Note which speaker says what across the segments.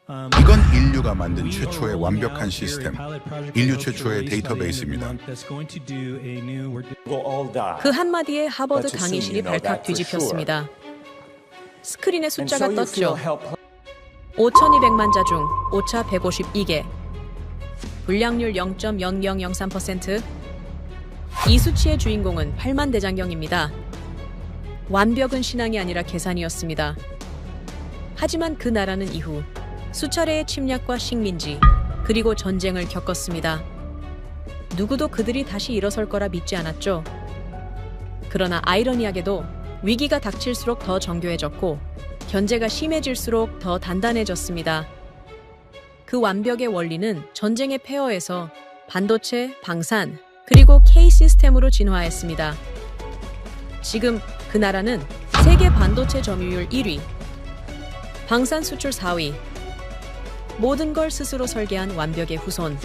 Speaker 1: 이건 인류가 만든 최초의 완벽한 시스템, 인류 최초의 데이터베이스입니다.
Speaker 2: 그 한마디에 하버드 강의실이 발칵 뒤집혔습니다. 스크린에 숫자가 떴죠. 5,200만 자 중 오차 152개, 불량률 0.0003%. 이 수치의 주인공은 8만 대장경입니다. 완벽은 신앙이 아니라 계산이었습니다. 하지만 그 나라는 이후 수차례의 침략과 식민지, 그리고 전쟁을 겪었습니다. 누구도 그들이 다시 일어설 거라 믿지 않았죠. 그러나 아이러니하게도 위기가 닥칠수록 더 정교해졌고 견제가 심해질수록 더 단단해졌습니다. 그 완벽의 원리는 전쟁의 폐허에서 반도체, 방산, 그리고 K 시스템으로 진화했습니다. 지금 그 나라는 세계 반도체 점유율 1위, 방산 수출 4위, 모든 걸 스스로 설계한 완벽의 후손.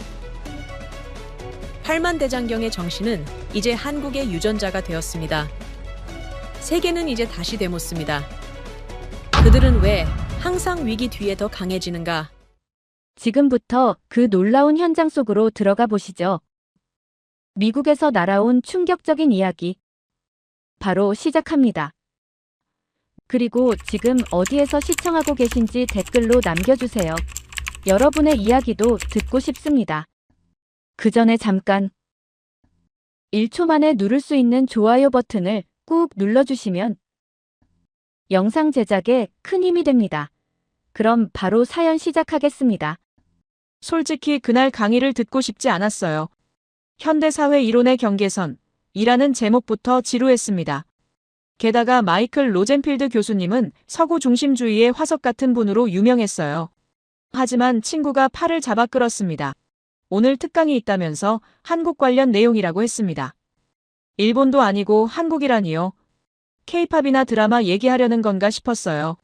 Speaker 2: 8만 대장경의 정신은 이제 한국의 유전자가 되었습니다. 세계는 이제 다시 되묻습니다. 그들은 왜 항상 위기 뒤에 더 강해지는가?
Speaker 3: 지금부터 그 놀라운 현장 속으로 들어가 보시죠. 미국에서 날아온 충격적인 이야기. 바로 시작합니다. 그리고 지금 어디에서 시청하고 계신지 댓글로 남겨주세요. 여러분의 이야기도 듣고 싶습니다. 그 전에 잠깐 1초 만에 누를 수 있는 좋아요 버튼을 꾹 눌러주시면 영상 제작에 큰 힘이 됩니다. 그럼 바로 사연 시작하겠습니다.
Speaker 4: 솔직히 그날 강의를 듣고 싶지 않았어요. 현대사회 이론의 경계선이라는 제목부터 지루했습니다. 게다가 마이클 로젠필드 교수님은 서구 중심주의의 화석 같은 분으로 유명했어요. 하지만 친구가 팔을 잡아 끌었습니다. 오늘 특강이 있다면서 한국 관련 내용이라고 했습니다. 일본도 아니고 한국이라니요. K-팝이나 드라마 얘기하려는 건가 싶었어요.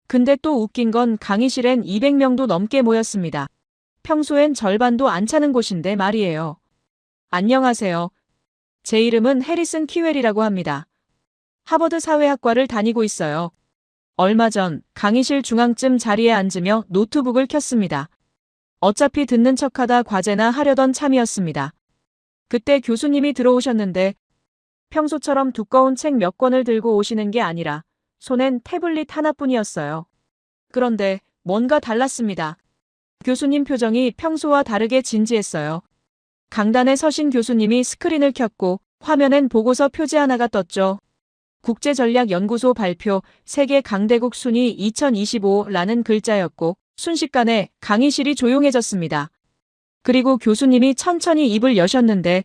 Speaker 4: 근데 또 웃긴 건 강의실엔 200명도 넘게 모였습니다. 평소엔 절반도 안 차는 곳인데 말이에요. 안녕하세요. 제 이름은 해리슨 키웰이라고 합니다. 하버드 사회학과를 다니고 있어요. 얼마 전 강의실 중앙쯤 자리에 앉으며 노트북을 켰습니다. 어차피 듣는 척하다 과제나 하려던 참이었습니다. 그때 교수님이 들어오셨는데 평소처럼 두꺼운 책 몇 권을 들고 오시는 게 아니라 손엔 태블릿 하나뿐이었어요. 그런데 뭔가 달랐습니다. 교수님 표정이 평소와 다르게 진지했어요. 강단에 서신 교수님이 스크린을 켰고 화면엔 보고서 표지 하나가 떴죠. 국제전략연구소 발표 세계 강대국 순위 2025라는 글자였고 순식간에 강의실이 조용해졌습니다. 그리고 교수님이 천천히 입을 여셨는데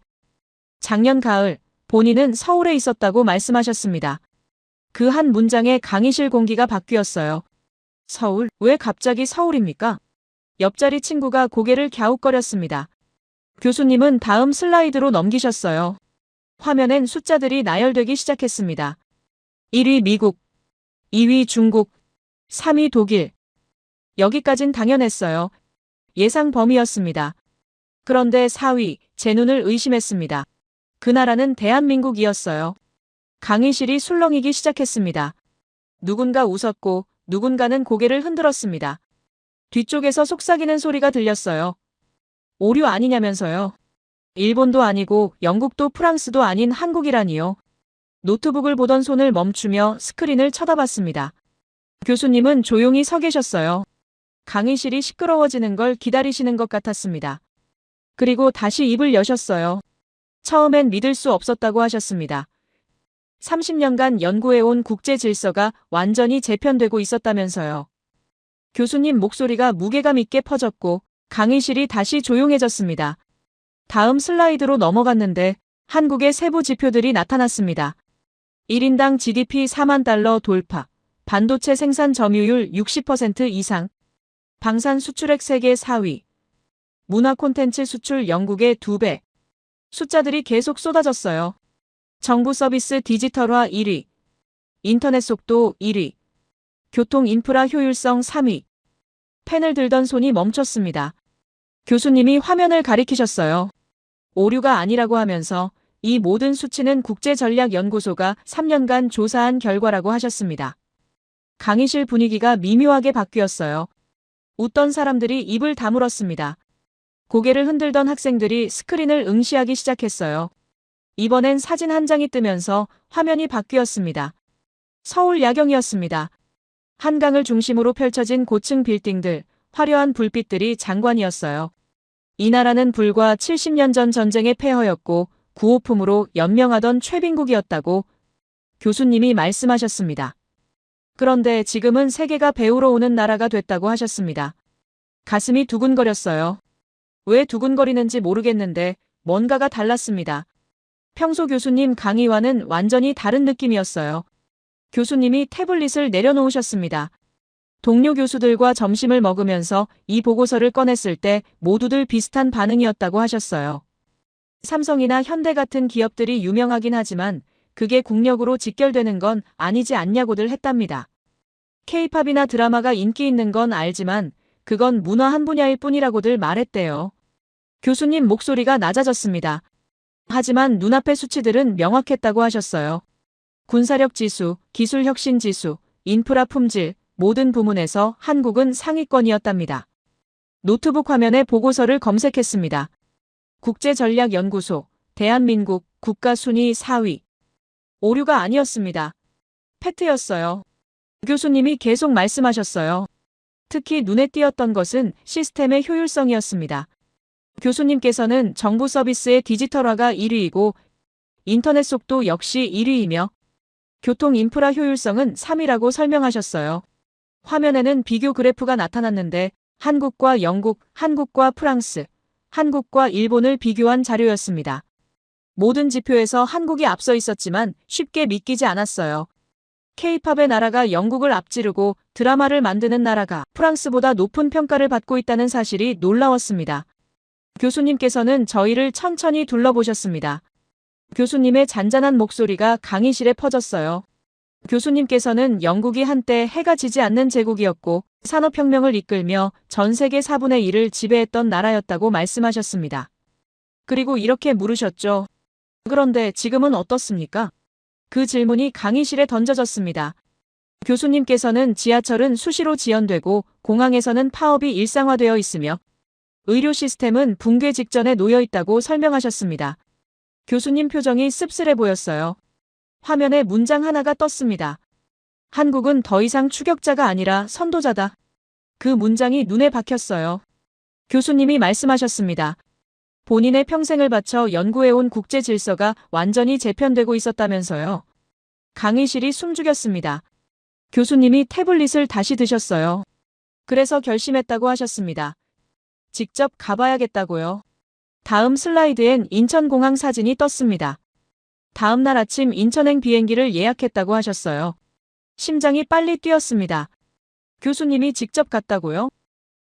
Speaker 4: 작년 가을 본인은 서울에 있었다고 말씀하셨습니다. 그 한 문장에 강의실 공기가 바뀌었어요. 서울? 왜 갑자기 서울입니까? 옆자리 친구가 고개를 갸웃거렸습니다. 교수님은 다음 슬라이드로 넘기셨어요. 화면엔 숫자들이 나열되기 시작했습니다. 1위 미국, 2위 중국, 3위 독일. 여기까진 당연했어요. 예상 범위였습니다. 그런데 4위, 제 눈을 의심했습니다. 그 나라는 대한민국이었어요. 강의실이 술렁이기 시작했습니다. 누군가 웃었고 누군가는 고개를 흔들었습니다. 뒤쪽에서 속삭이는 소리가 들렸어요. 오류 아니냐면서요. 일본도 아니고 영국도 프랑스도 아닌 한국이라니요. 노트북을 보던 손을 멈추며 스크린을 쳐다봤습니다. 교수님은 조용히 서 계셨어요. 강의실이 시끄러워지는 걸 기다리시는 것 같았습니다. 그리고 다시 입을 여셨어요. 처음엔 믿을 수 없었다고 하셨습니다. 30년간 연구해온 국제 질서가 완전히 재편되고 있었다면서요. 교수님 목소리가 무게감 있게 퍼졌고 강의실이 다시 조용해졌습니다. 다음 슬라이드로 넘어갔는데 한국의 세부 지표들이 나타났습니다. 1인당 GDP 4만 달러 돌파, 반도체 생산 점유율 60% 이상, 방산 수출액 세계 4위, 문화 콘텐츠 수출 영국의 2배. 숫자들이 계속 쏟아졌어요. 정부 서비스 디지털화 1위, 인터넷 속도 1위, 교통 인프라 효율성 3위. 펜을 들던 손이 멈췄습니다. 교수님이 화면을 가리키셨어요. 오류가 아니라고 하면서 이 모든 수치는 국제전략연구소가 3년간 조사한 결과라고 하셨습니다. 강의실 분위기가 미묘하게 바뀌었어요. 웃던 사람들이 입을 다물었습니다. 고개를 흔들던 학생들이 스크린을 응시하기 시작했어요. 이번엔 사진 한 장이 뜨면서 화면이 바뀌었습니다. 서울 야경이었습니다. 한강을 중심으로 펼쳐진 고층 빌딩들, 화려한 불빛들이 장관이었어요. 이 나라는 불과 70년 전 전쟁의 폐허였고 구호품으로 연명하던 최빈국이었다고 교수님이 말씀하셨습니다. 그런데 지금은 세계가 배우러 오는 나라가 됐다고 하셨습니다. 가슴이 두근거렸어요. 왜 두근거리는지 모르겠는데 뭔가가 달랐습니다. 평소 교수님 강의와는 완전히 다른 느낌이었어요. 교수님이 태블릿을 내려놓으셨습니다. 동료 교수들과 점심을 먹으면서 이 보고서를 꺼냈을 때 모두들 비슷한 반응이었다고 하셨어요. 삼성이나 현대 같은 기업들이 유명하긴 하지만 그게 국력으로 직결되는 건 아니지 않냐고들 했답니다. K-팝이나 드라마가 인기 있는 건 알지만 그건 문화 한 분야일 뿐이라고들 말했대요. 교수님 목소리가 낮아졌습니다. 하지만 눈앞의 수치들은 명확했다고 하셨어요. 군사력 지수, 기술 혁신 지수, 인프라 품질, 모든 부문에서 한국은 상위권이었답니다. 노트북 화면에 보고서를 검색했습니다. 국제전략연구소, 대한민국 국가 순위 4위. 오류가 아니었습니다. 팩트였어요. 교수님이 계속 말씀하셨어요. 특히 눈에 띄었던 것은 시스템의 효율성이었습니다. 교수님께서는 정부 서비스의 디지털화가 1위이고 인터넷 속도 역시 1위이며 교통 인프라 효율성은 3위라고 설명하셨어요. 화면에는 비교 그래프가 나타났는데 한국과 영국, 한국과 프랑스, 한국과 일본을 비교한 자료였습니다. 모든 지표에서 한국이 앞서 있었지만 쉽게 믿기지 않았어요. K-팝의 나라가 영국을 앞지르고 드라마를 만드는 나라가 프랑스보다 높은 평가를 받고 있다는 사실이 놀라웠습니다. 교수님께서는 저희를 천천히 둘러보셨습니다. 교수님의 잔잔한 목소리가 강의실에 퍼졌어요. 교수님께서는 영국이 한때 해가 지지 않는 제국이었고 산업혁명을 이끌며 전 세계 4분의 1을 지배했던 나라였다고 말씀하셨습니다. 그리고 이렇게 물으셨죠. 그런데 지금은 어떻습니까? 그 질문이 강의실에 던져졌습니다. 교수님께서는 지하철은 수시로 지연되고 공항에서는 파업이 일상화되어 있으며 의료 시스템은 붕괴 직전에 놓여 있다고 설명하셨습니다. 교수님 표정이 씁쓸해 보였어요. 화면에 문장 하나가 떴습니다. 한국은 더 이상 추격자가 아니라 선도자다. 그 문장이 눈에 박혔어요. 교수님이 말씀하셨습니다. 본인의 평생을 바쳐 연구해온 국제 질서가 완전히 재편되고 있었다면서요. 강의실이 숨죽였습니다. 교수님이 태블릿을 다시 드셨어요. 그래서 결심했다고 하셨습니다. 직접 가봐야겠다고요. 다음 슬라이드엔 인천공항 사진이 떴습니다. 다음 날 아침 인천행 비행기를 예약했다고 하셨어요. 심장이 빨리 뛰었습니다. 교수님이 직접 갔다고요?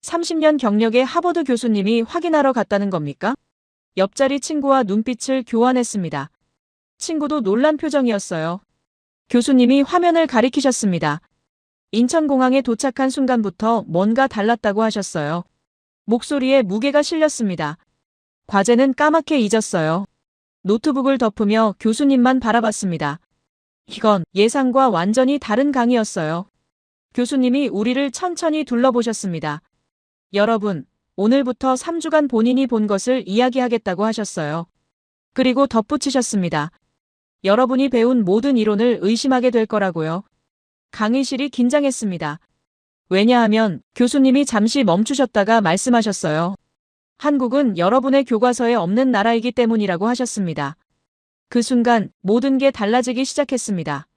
Speaker 4: 30년 경력의 하버드 교수님이 확인하러 갔다는 겁니까? 옆자리 친구와 눈빛을 교환했습니다. 친구도 놀란 표정이었어요. 교수님이 화면을 가리키셨습니다. 인천공항에 도착한 순간부터 뭔가 달랐다고 하셨어요. 목소리에 무게가 실렸습니다. 과제는 까맣게 잊었어요. 노트북을 덮으며 교수님만 바라봤습니다. 이건 예상과 완전히 다른 강의였어요. 교수님이 우리를 천천히 둘러보셨습니다. 여러분, 오늘부터 3주간 본인이 본 것을 이야기하겠다고 하셨어요. 그리고 덧붙이셨습니다. 여러분이 배운 모든 이론을 의심하게 될 거라고요. 강의실이 긴장했습니다. 왜냐하면 교수님이 잠시 멈추셨다가 말씀하셨어요. 한국은 여러분의 교과서에 없는 나라이기 때문이라고 하셨습니다. 그 순간 모든 게 달라지기 시작했습니다.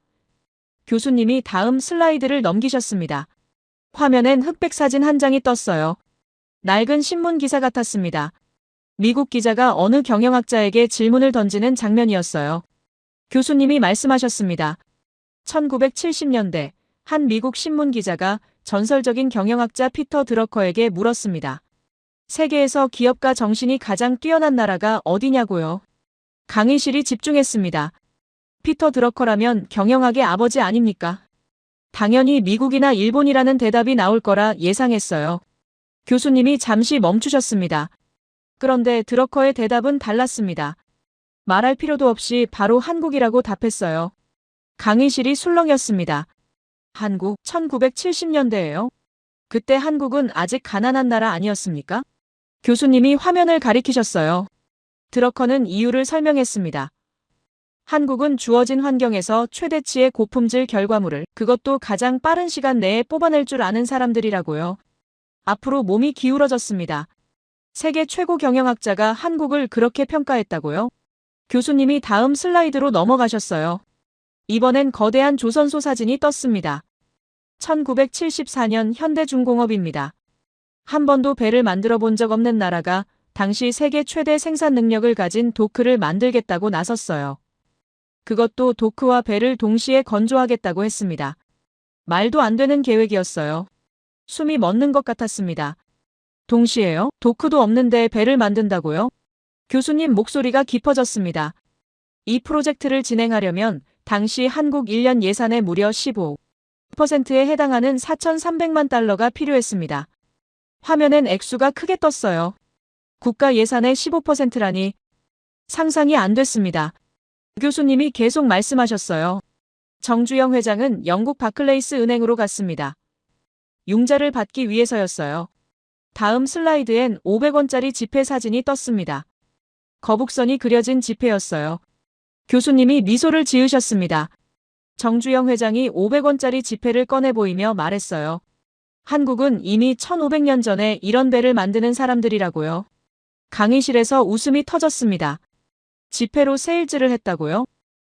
Speaker 4: 교수님이 다음 슬라이드를 넘기셨습니다. 화면엔 흑백 사진 한 장이 떴어요. 낡은 신문 기사 같았습니다. 미국 기자가 어느 경영학자에게 질문을 던지는 장면이었어요. 교수님이 말씀하셨습니다. 1970년대 한 미국 신문 기자가 전설적인 경영학자 피터 드러커에게 물었습니다. 세계에서 기업가 정신이 가장 뛰어난 나라가 어디냐고요? 강의실이 집중했습니다. 피터 드러커라면 경영학의 아버지 아닙니까? 당연히 미국이나 일본이라는 대답이 나올 거라 예상했어요. 교수님이 잠시 멈추셨습니다. 그런데 드러커의 대답은 달랐습니다. 말할 필요도 없이 바로 한국이라고 답했어요. 강의실이 술렁였습니다. 한국 1970년대예요. 그때 한국은 아직 가난한 나라 아니었습니까? 교수님이 화면을 가리키셨어요. 드러커는 이유를 설명했습니다. 한국은 주어진 환경에서 최대치의 고품질 결과물을 그것도 가장 빠른 시간 내에 뽑아낼 줄 아는 사람들이라고요. 앞으로 몸이 기울어졌습니다. 세계 최고 경영학자가 한국을 그렇게 평가했다고요? 교수님이 다음 슬라이드로 넘어가셨어요. 이번엔 거대한 조선소 사진이 떴습니다. 1974년 현대중공업입니다. 한 번도 배를 만들어 본 적 없는 나라가 당시 세계 최대 생산 능력을 가진 도크를 만들겠다고 나섰어요. 그것도 도크와 배를 동시에 건조하겠다고 했습니다. 말도 안 되는 계획이었어요. 숨이 멎는 것 같았습니다. 동시에요? 도크도 없는데 배를 만든다고요? 교수님 목소리가 깊어졌습니다. 이 프로젝트를 진행하려면 당시 한국 1년 예산의 무려 15%에 해당하는 4,300만 달러가 필요했습니다. 화면엔 액수가 크게 떴어요. 국가 예산의 15%라니 상상이 안 됐습니다. 교수님이 계속 말씀하셨어요. 정주영 회장은 영국 바클레이스 은행으로 갔습니다. 융자를 받기 위해서였어요. 다음 슬라이드엔 500원짜리 지폐 사진이 떴습니다. 거북선이 그려진 지폐였어요. 교수님이 미소를 지으셨습니다. 정주영 회장이 500원짜리 지폐를 꺼내 보이며 말했어요. 한국은 이미 1500년 전에 이런 배를 만드는 사람들이라고요. 강의실에서 웃음이 터졌습니다. 지폐로 세일즈를 했다고요?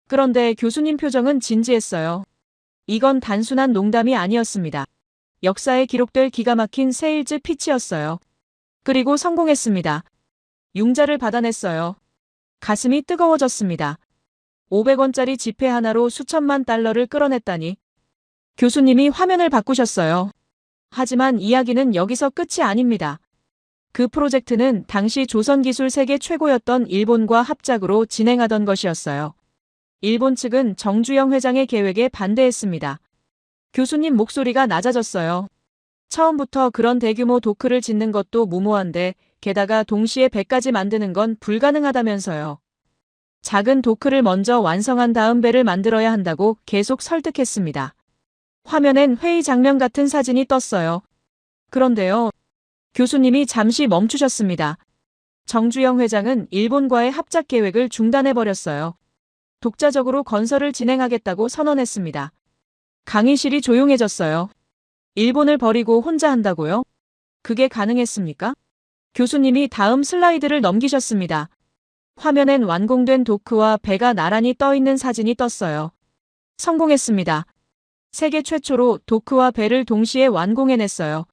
Speaker 4: 그런데 교수님 표정은 진지했어요. 이건 단순한 농담이 아니었습니다. 역사에 기록될 기가 막힌 세일즈 피치였어요. 그리고 성공했습니다. 융자를 받아냈어요. 가슴이 뜨거워졌습니다. 500원짜리 지폐 하나로 수천만 달러를 끌어냈다니. 교수님이 화면을 바꾸셨어요. 하지만 이야기는 여기서 끝이 아닙니다. 그 프로젝트는 당시 조선기술 세계 최고였던 일본과 합작으로 진행하던 것이었어요. 일본 측은 정주영 회장의 계획에 반대했습니다. 교수님 목소리가 낮아졌어요. 처음부터 그런 대규모 도크를 짓는 것도 무모한데 게다가 동시에 배까지 만드는 건 불가능하다면서요. 작은 도크를 먼저 완성한 다음 배를 만들어야 한다고 계속 설득했습니다. 화면엔 회의 장면 같은 사진이 떴어요. 그런데요. 교수님이 잠시 멈추셨습니다. 정주영 회장은 일본과의 합작 계획을 중단해버렸어요. 독자적으로 건설을 진행하겠다고 선언했습니다. 강의실이 조용해졌어요. 일본을 버리고 혼자 한다고요? 그게 가능했습니까? 교수님이 다음 슬라이드를 넘기셨습니다. 화면엔 완공된 도크와 배가 나란히 떠있는 사진이 떴어요. 성공했습니다. 세계 최초로 도크와 배를 동시에 완공해냈어요.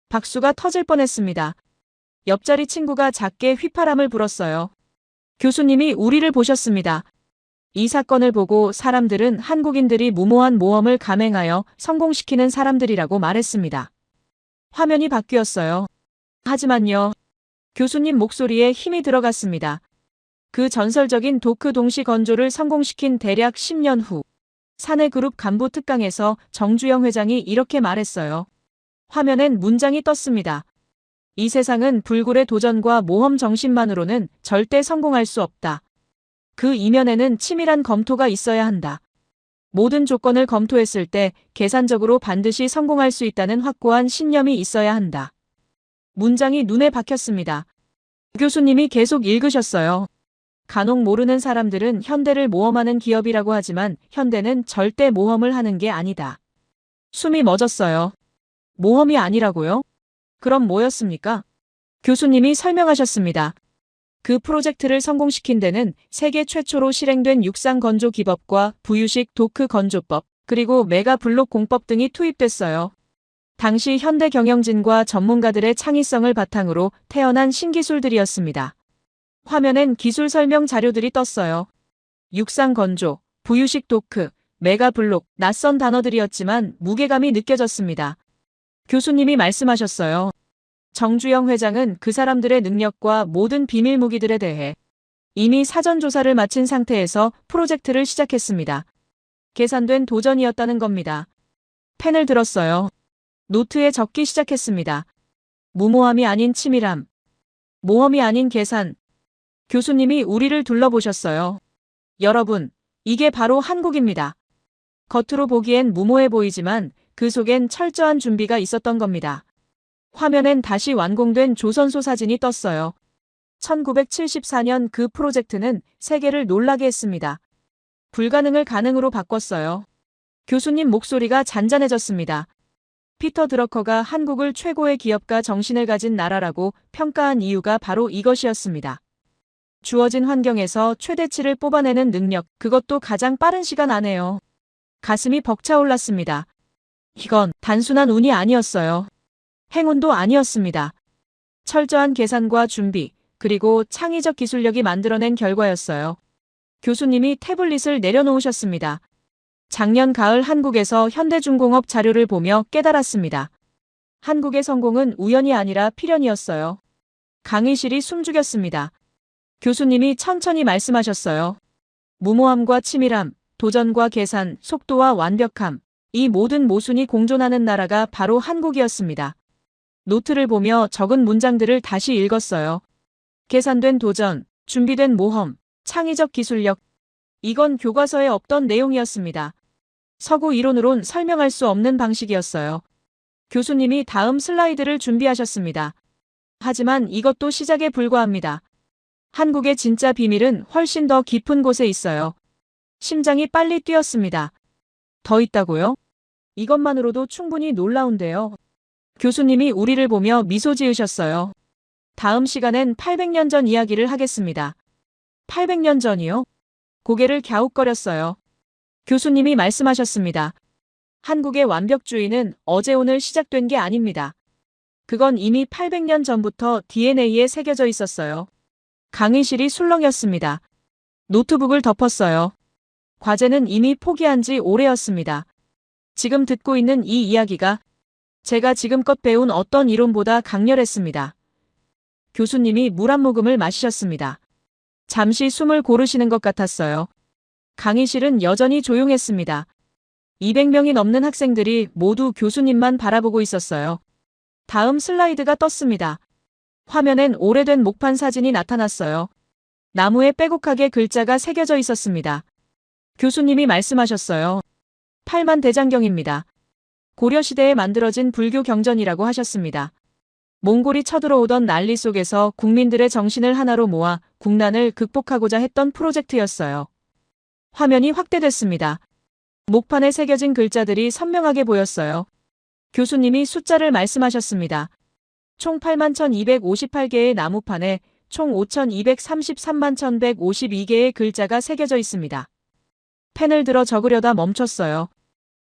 Speaker 4: 박수가 터질 뻔했습니다. 옆자리 친구가 작게 휘파람을 불었어요. 교수님이 우리를 보셨습니다. 이 사건을 보고 사람들은 한국인들이 무모한 모험을 감행하여 성공시키는 사람들이라고 말했습니다. 화면이 바뀌었어요. 하지만요. 교수님 목소리에 힘이 들어갔습니다. 그 전설적인 도크 동시 건조를 성공시킨 대략 10년 후 사내그룹 간부 특강에서 정주영 회장이 이렇게 말했어요. 화면엔 문장이 떴습니다. 이 세상은 불굴의 도전과 모험 정신만으로는 절대 성공할 수 없다. 그 이면에는 치밀한 검토가 있어야 한다. 모든 조건을 검토했을 때 계산적으로 반드시 성공할 수 있다는 확고한 신념이 있어야 한다. 문장이 눈에 박혔습니다. 교수님이 계속 읽으셨어요. 간혹 모르는 사람들은 현대를 모험하는 기업이라고 하지만 현대는 절대 모험을 하는 게 아니다. 숨이 멎었어요. 모험이 아니라고요? 그럼 뭐였습니까? 교수님이 설명하셨습니다. 그 프로젝트를 성공시킨 데는 세계 최초로 실행된 육상 건조 기법과 부유식 도크 건조법, 그리고 메가 블록 공법 등이 투입됐어요. 당시 현대 경영진과 전문가들의 창의성을 바탕으로 태어난 신기술들이었습니다. 화면엔 기술 설명 자료들이 떴어요. 육상 건조, 부유식 도크, 메가 블록, 낯선 단어들이었지만 무게감이 느껴졌습니다. 교수님이 말씀하셨어요. 정주영 회장은 그 사람들의 능력과 모든 비밀 무기들에 대해 이미 사전 조사를 마친 상태에서 프로젝트를 시작했습니다. 계산된 도전이었다는 겁니다. 펜을 들었어요. 노트에 적기 시작했습니다. 무모함이 아닌 치밀함. 모험이 아닌 계산. 교수님이 우리를 둘러보셨어요. 여러분, 이게 바로 한국입니다. 겉으로 보기엔 무모해 보이지만 그 속엔 철저한 준비가 있었던 겁니다. 화면엔 다시 완공된 조선소 사진이 떴어요. 1974년 그 프로젝트는 세계를 놀라게 했습니다. 불가능을 가능으로 바꿨어요. 교수님 목소리가 잔잔해졌습니다. 피터 드러커가 한국을 최고의 기업가 정신을 가진 나라라고 평가한 이유가 바로 이것이었습니다. 주어진 환경에서 최대치를 뽑아내는 능력, 그것도 가장 빠른 시간 안에요. 가슴이 벅차올랐습니다. 이건 단순한 운이 아니었어요. 행운도 아니었습니다. 철저한 계산과 준비, 그리고 창의적 기술력이 만들어낸 결과였어요. 교수님이 태블릿을 내려놓으셨습니다. 작년 가을 한국에서 현대중공업 자료를 보며 깨달았습니다. 한국의 성공은 우연이 아니라 필연이었어요. 강의실이 숨죽였습니다. 교수님이 천천히 말씀하셨어요. 무모함과 치밀함, 도전과 계산, 속도와 완벽함, 이 모든 모순이 공존하는 나라가 바로 한국이었습니다. 노트를 보며 적은 문장들을 다시 읽었어요. 계산된 도전, 준비된 모험, 창의적 기술력. 이건 교과서에 없던 내용이었습니다. 서구 이론으론 설명할 수 없는 방식이었어요. 교수님이 다음 슬라이드를 준비하셨습니다. 하지만 이것도 시작에 불과합니다. 한국의 진짜 비밀은 훨씬 더 깊은 곳에 있어요. 심장이 빨리 뛰었습니다. 더 있다고요? 이것만으로도 충분히 놀라운데요. 교수님이 우리를 보며 미소 지으셨어요. 다음 시간엔 800년 전 이야기를 하겠습니다. 800년 전이요? 고개를 갸웃거렸어요. 교수님이 말씀하셨습니다. 한국의 완벽주의는 어제 오늘 시작된 게 아닙니다. 그건 이미 800년 전부터 DNA에 새겨져 있었어요. 강의실이 술렁였습니다. 노트북을 덮었어요. 과제는 이미 포기한 지 오래였습니다. 지금 듣고 있는 이 이야기가 제가 지금껏 배운 어떤 이론보다 강렬했습니다. 교수님이 물 한 모금을 마시셨습니다. 잠시 숨을 고르시는 것 같았어요. 강의실은 여전히 조용했습니다. 200명이 넘는 학생들이 모두 교수님만 바라보고 있었어요. 다음 슬라이드가 떴습니다. 화면엔 오래된 목판 사진이 나타났어요. 나무에 빼곡하게 글자가 새겨져 있었습니다. 교수님이 말씀하셨어요. 팔만대장경입니다. 고려시대에 만들어진 불교 경전이라고 하셨습니다. 몽골이 쳐들어오던 난리 속에서 국민들의 정신을 하나로 모아 국난을 극복하고자 했던 프로젝트였어요. 화면이 확대됐습니다. 목판에 새겨진 글자들이 선명하게 보였어요. 교수님이 숫자를 말씀하셨습니다. 총 81,258개의 나무판에 총 5,233만 1,152개의 글자가 새겨져 있습니다. 펜을 들어 적으려다 멈췄어요.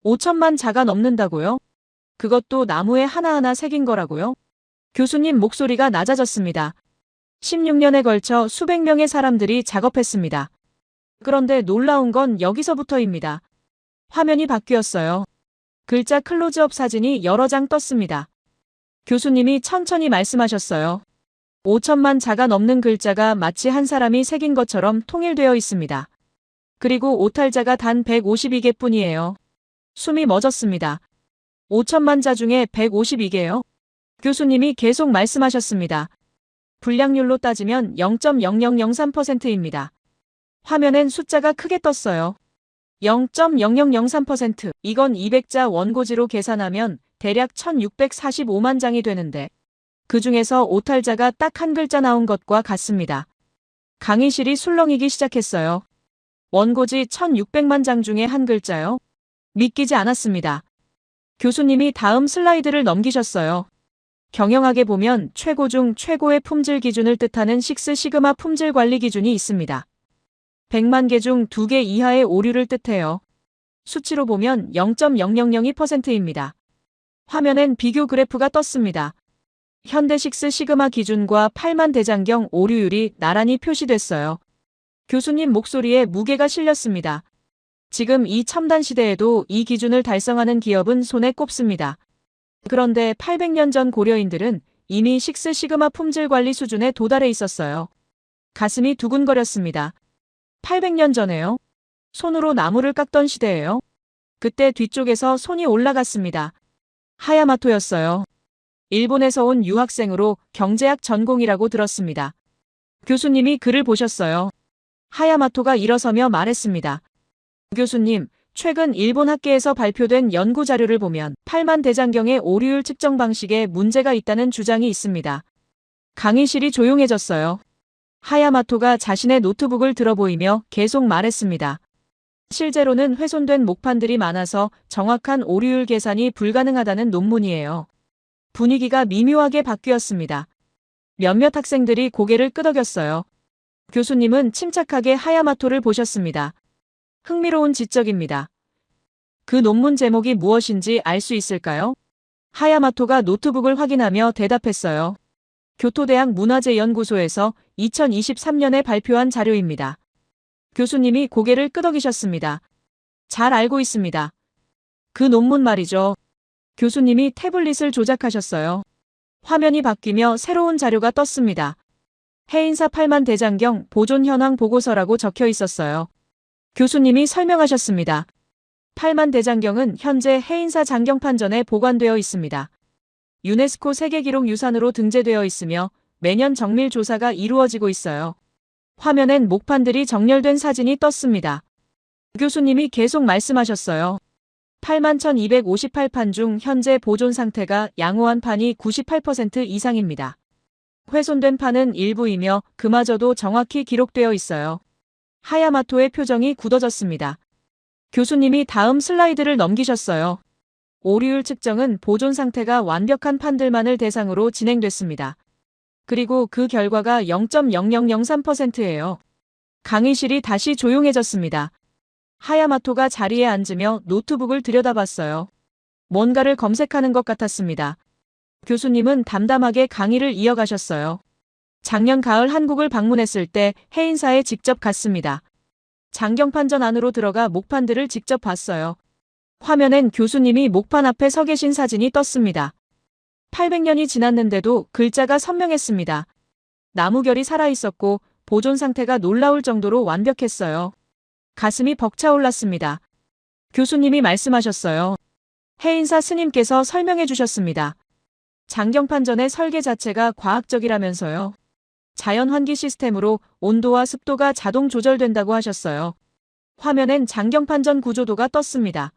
Speaker 4: 5천만 자가 넘는다고요? 그것도 나무에 하나하나 새긴 거라고요? 교수님 목소리가 낮아졌습니다. 16년에 걸쳐 수백 명의 사람들이 작업했습니다. 그런데 놀라운 건 여기서부터입니다. 화면이 바뀌었어요. 글자 클로즈업 사진이 여러 장 떴습니다. 교수님이 천천히 말씀하셨어요. 5천만 자가 넘는 글자가 마치 한 사람이 새긴 것처럼 통일되어 있습니다. 그리고 오탈자가 단 152개 뿐이에요. 숨이 멎었습니다. 5천만 자 중에 152개요? 교수님이 계속 말씀하셨습니다. 불량률로 따지면 0.0003%입니다. 화면엔 숫자가 크게 떴어요. 0.0003%. 이건 200자 원고지로 계산하면 대략 1645만 장이 되는데 그 중에서 오탈자가 딱 한 글자 나온 것과 같습니다. 강의실이 술렁이기 시작했어요. 원고지 1600만 장 중에 한 글자요? 믿기지 않았습니다. 교수님이 다음 슬라이드를 넘기셨어요. 경영학에 보면 최고 중 최고의 품질 기준을 뜻하는 식스 시그마 품질 관리 기준이 있습니다. 100만 개 중 2개 이하의 오류를 뜻해요. 수치로 보면 0.0002%입니다. 화면엔 비교 그래프가 떴습니다. 현대 식스 시그마 기준과 8만 대장경 오류율이 나란히 표시됐어요. 교수님 목소리에 무게가 실렸습니다. 지금 이 첨단 시대에도 이 기준을 달성하는 기업은 손에 꼽습니다. 그런데 800년 전 고려인들은 이미 식스 시그마 품질 관리 수준에 도달해 있었어요. 가슴이 두근거렸습니다. 800년 전에요? 손으로 나무를 깎던 시대예요? 그때 뒤쪽에서 손이 올라갔습니다. 하야마토였어요. 일본에서 온 유학생으로 경제학 전공이라고 들었습니다. 교수님이 글을 보셨어요. 하야마토가 일어서며 말했습니다. 교수님, 최근 일본 학계에서 발표된 연구 자료를 보면 팔만 대장경의 오류율 측정 방식에 문제가 있다는 주장이 있습니다. 강의실이 조용해졌어요. 하야마토가 자신의 노트북을 들어보이며 계속 말했습니다. 실제로는 훼손된 목판들이 많아서 정확한 오류율 계산이 불가능하다는 논문이에요. 분위기가 미묘하게 바뀌었습니다. 몇몇 학생들이 고개를 끄덕였어요. 교수님은 침착하게 하야마토를 보셨습니다. 흥미로운 지적입니다. 그 논문 제목이 무엇인지 알 수 있을까요? 하야마토가 노트북을 확인하며 대답했어요. 교토대학 문화재연구소에서 2023년에 발표한 자료입니다. 교수님이 고개를 끄덕이셨습니다. 잘 알고 있습니다. 그 논문 말이죠. 교수님이 태블릿을 조작하셨어요. 화면이 바뀌며 새로운 자료가 떴습니다. 해인사 8만 대장경 보존 현황 보고서라고 적혀 있었어요. 교수님이 설명하셨습니다. 8만 대장경은 현재 해인사 장경판전에 보관되어 있습니다. 유네스코 세계기록유산으로 등재되어 있으며 매년 정밀 조사가 이루어지고 있어요. 화면엔 목판들이 정렬된 사진이 떴습니다. 교수님이 계속 말씀하셨어요. 8만 1258판 중 현재 보존 상태가 양호한 판이 98% 이상입니다. 훼손된 판은 일부이며 그마저도 정확히 기록되어 있어요. 하야마토의 표정이 굳어졌습니다. 교수님이 다음 슬라이드를 넘기셨어요. 오류율 측정은 보존 상태가 완벽한 판들만을 대상으로 진행됐습니다. 그리고 그 결과가 0.0003%예요. 강의실이 다시 조용해졌습니다. 하야마토가 자리에 앉으며 노트북을 들여다봤어요. 뭔가를 검색하는 것 같았습니다. 교수님은 담담하게 강의를 이어가셨어요. 작년 가을 한국을 방문했을 때 해인사에 직접 갔습니다. 장경판전 안으로 들어가 목판들을 직접 봤어요. 화면엔 교수님이 목판 앞에 서 계신 사진이 떴습니다. 800년이 지났는데도 글자가 선명했습니다. 나무결이 살아있었고 보존 상태가 놀라울 정도로 완벽했어요. 가슴이 벅차올랐습니다. 교수님이 말씀하셨어요. 해인사 스님께서 설명해 주셨습니다. 장경판전의 설계 자체가 과학적이라면서요. 자연환기 시스템으로 온도와 습도가 자동 조절된다고 하셨어요. 화면엔 장경판전 구조도가 떴습니다.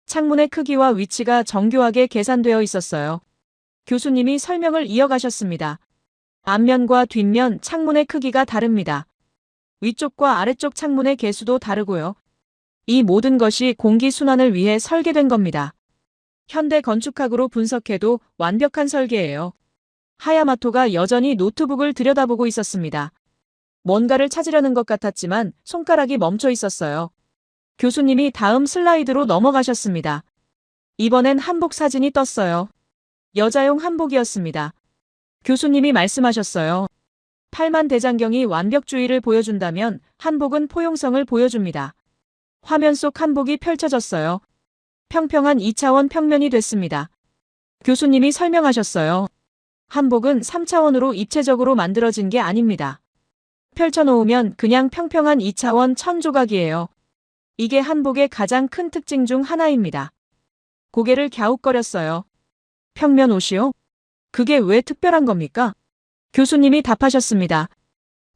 Speaker 4: 창문의 크기와 위치가 정교하게 계산되어 있었어요. 교수님이 설명을 이어가셨습니다. 앞면과 뒷면 창문의 크기가 다릅니다. 위쪽과 아래쪽 창문의 개수도 다르고요. 이 모든 것이 공기 순환을 위해 설계된 겁니다. 현대 건축학으로 분석해도 완벽한 설계예요. 하야마토가 여전히 노트북을 들여다보고 있었습니다. 뭔가를 찾으려는 것 같았지만 손가락이 멈춰 있었어요. 교수님이 다음 슬라이드로 넘어가셨습니다. 이번엔 한복 사진이 떴어요. 여자용 한복이었습니다. 교수님이 말씀하셨어요. 8만 대장경이 완벽주의를 보여준다면 한복은 포용성을 보여줍니다. 화면 속 한복이 펼쳐졌어요. 평평한 2차원 평면이 됐습니다. 교수님이 설명하셨어요. 한복은 3차원으로 입체적으로 만들어진 게 아닙니다. 펼쳐놓으면 그냥 평평한 2차원 천 조각이에요. 이게 한복의 가장 큰 특징 중 하나입니다. 고개를 갸웃거렸어요. 평면 옷이요? 그게 왜 특별한 겁니까? 교수님이 답하셨습니다.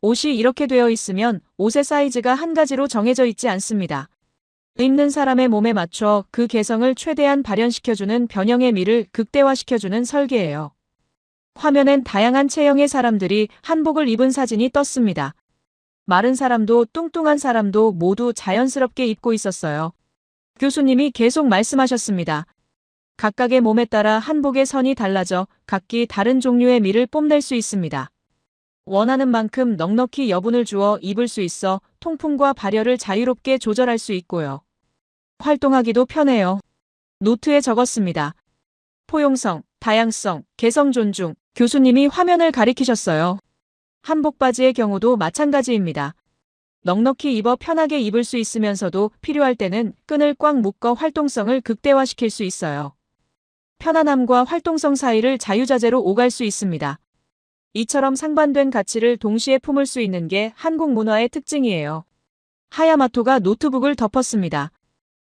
Speaker 4: 옷이 이렇게 되어 있으면 옷의 사이즈가 한 가지로 정해져 있지 않습니다. 입는 사람의 몸에 맞춰 그 개성을 최대한 발현시켜주는 변형의 미를 극대화시켜주는 설계예요. 화면엔 다양한 체형의 사람들이 한복을 입은 사진이 떴습니다. 마른 사람도 뚱뚱한 사람도 모두 자연스럽게 입고 있었어요. 교수님이 계속 말씀하셨습니다. 각각의 몸에 따라 한복의 선이 달라져 각기 다른 종류의 미를 뽐낼 수 있습니다. 원하는 만큼 넉넉히 여분을 주어 입을 수 있어 통풍과 발열을 자유롭게 조절할 수 있고요. 활동하기도 편해요. 노트에 적었습니다. 포용성, 다양성, 개성 존중. 교수님이 화면을 가리키셨어요. 한복 바지의 경우도 마찬가지입니다. 넉넉히 입어 편하게 입을 수 있으면서도 필요할 때는 끈을 꽉 묶어 활동성을 극대화시킬 수 있어요. 편안함과 활동성 사이를 자유자재로 오갈 수 있습니다. 이처럼 상반된 가치를 동시에 품을 수 있는 게 한국 문화의 특징이에요. 하야마토가 노트북을 덮었습니다.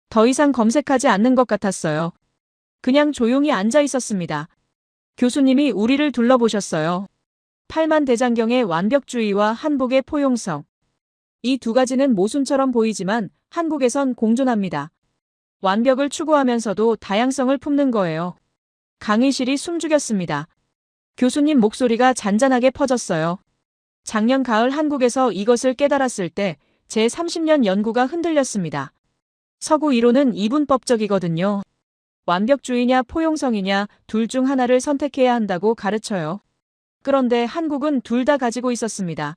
Speaker 4: 더 이상 검색하지 않는 것 같았어요. 그냥 조용히 앉아 있었습니다. 교수님이 우리를 둘러보셨어요. 8만 대장경의 완벽주의와 한복의 포용성. 이 두 가지는 모순처럼 보이지만 한국에선 공존합니다. 완벽을 추구하면서도 다양성을 품는 거예요. 강의실이 숨죽였습니다. 교수님 목소리가 잔잔하게 퍼졌어요. 작년 가을 한국에서 이것을 깨달았을 때 제 30년 연구가 흔들렸습니다. 서구 이론은 이분법적이거든요. 완벽주의냐 포용성이냐 둘 중 하나를 선택해야 한다고 가르쳐요. 그런데 한국은 둘 다 가지고 있었습니다.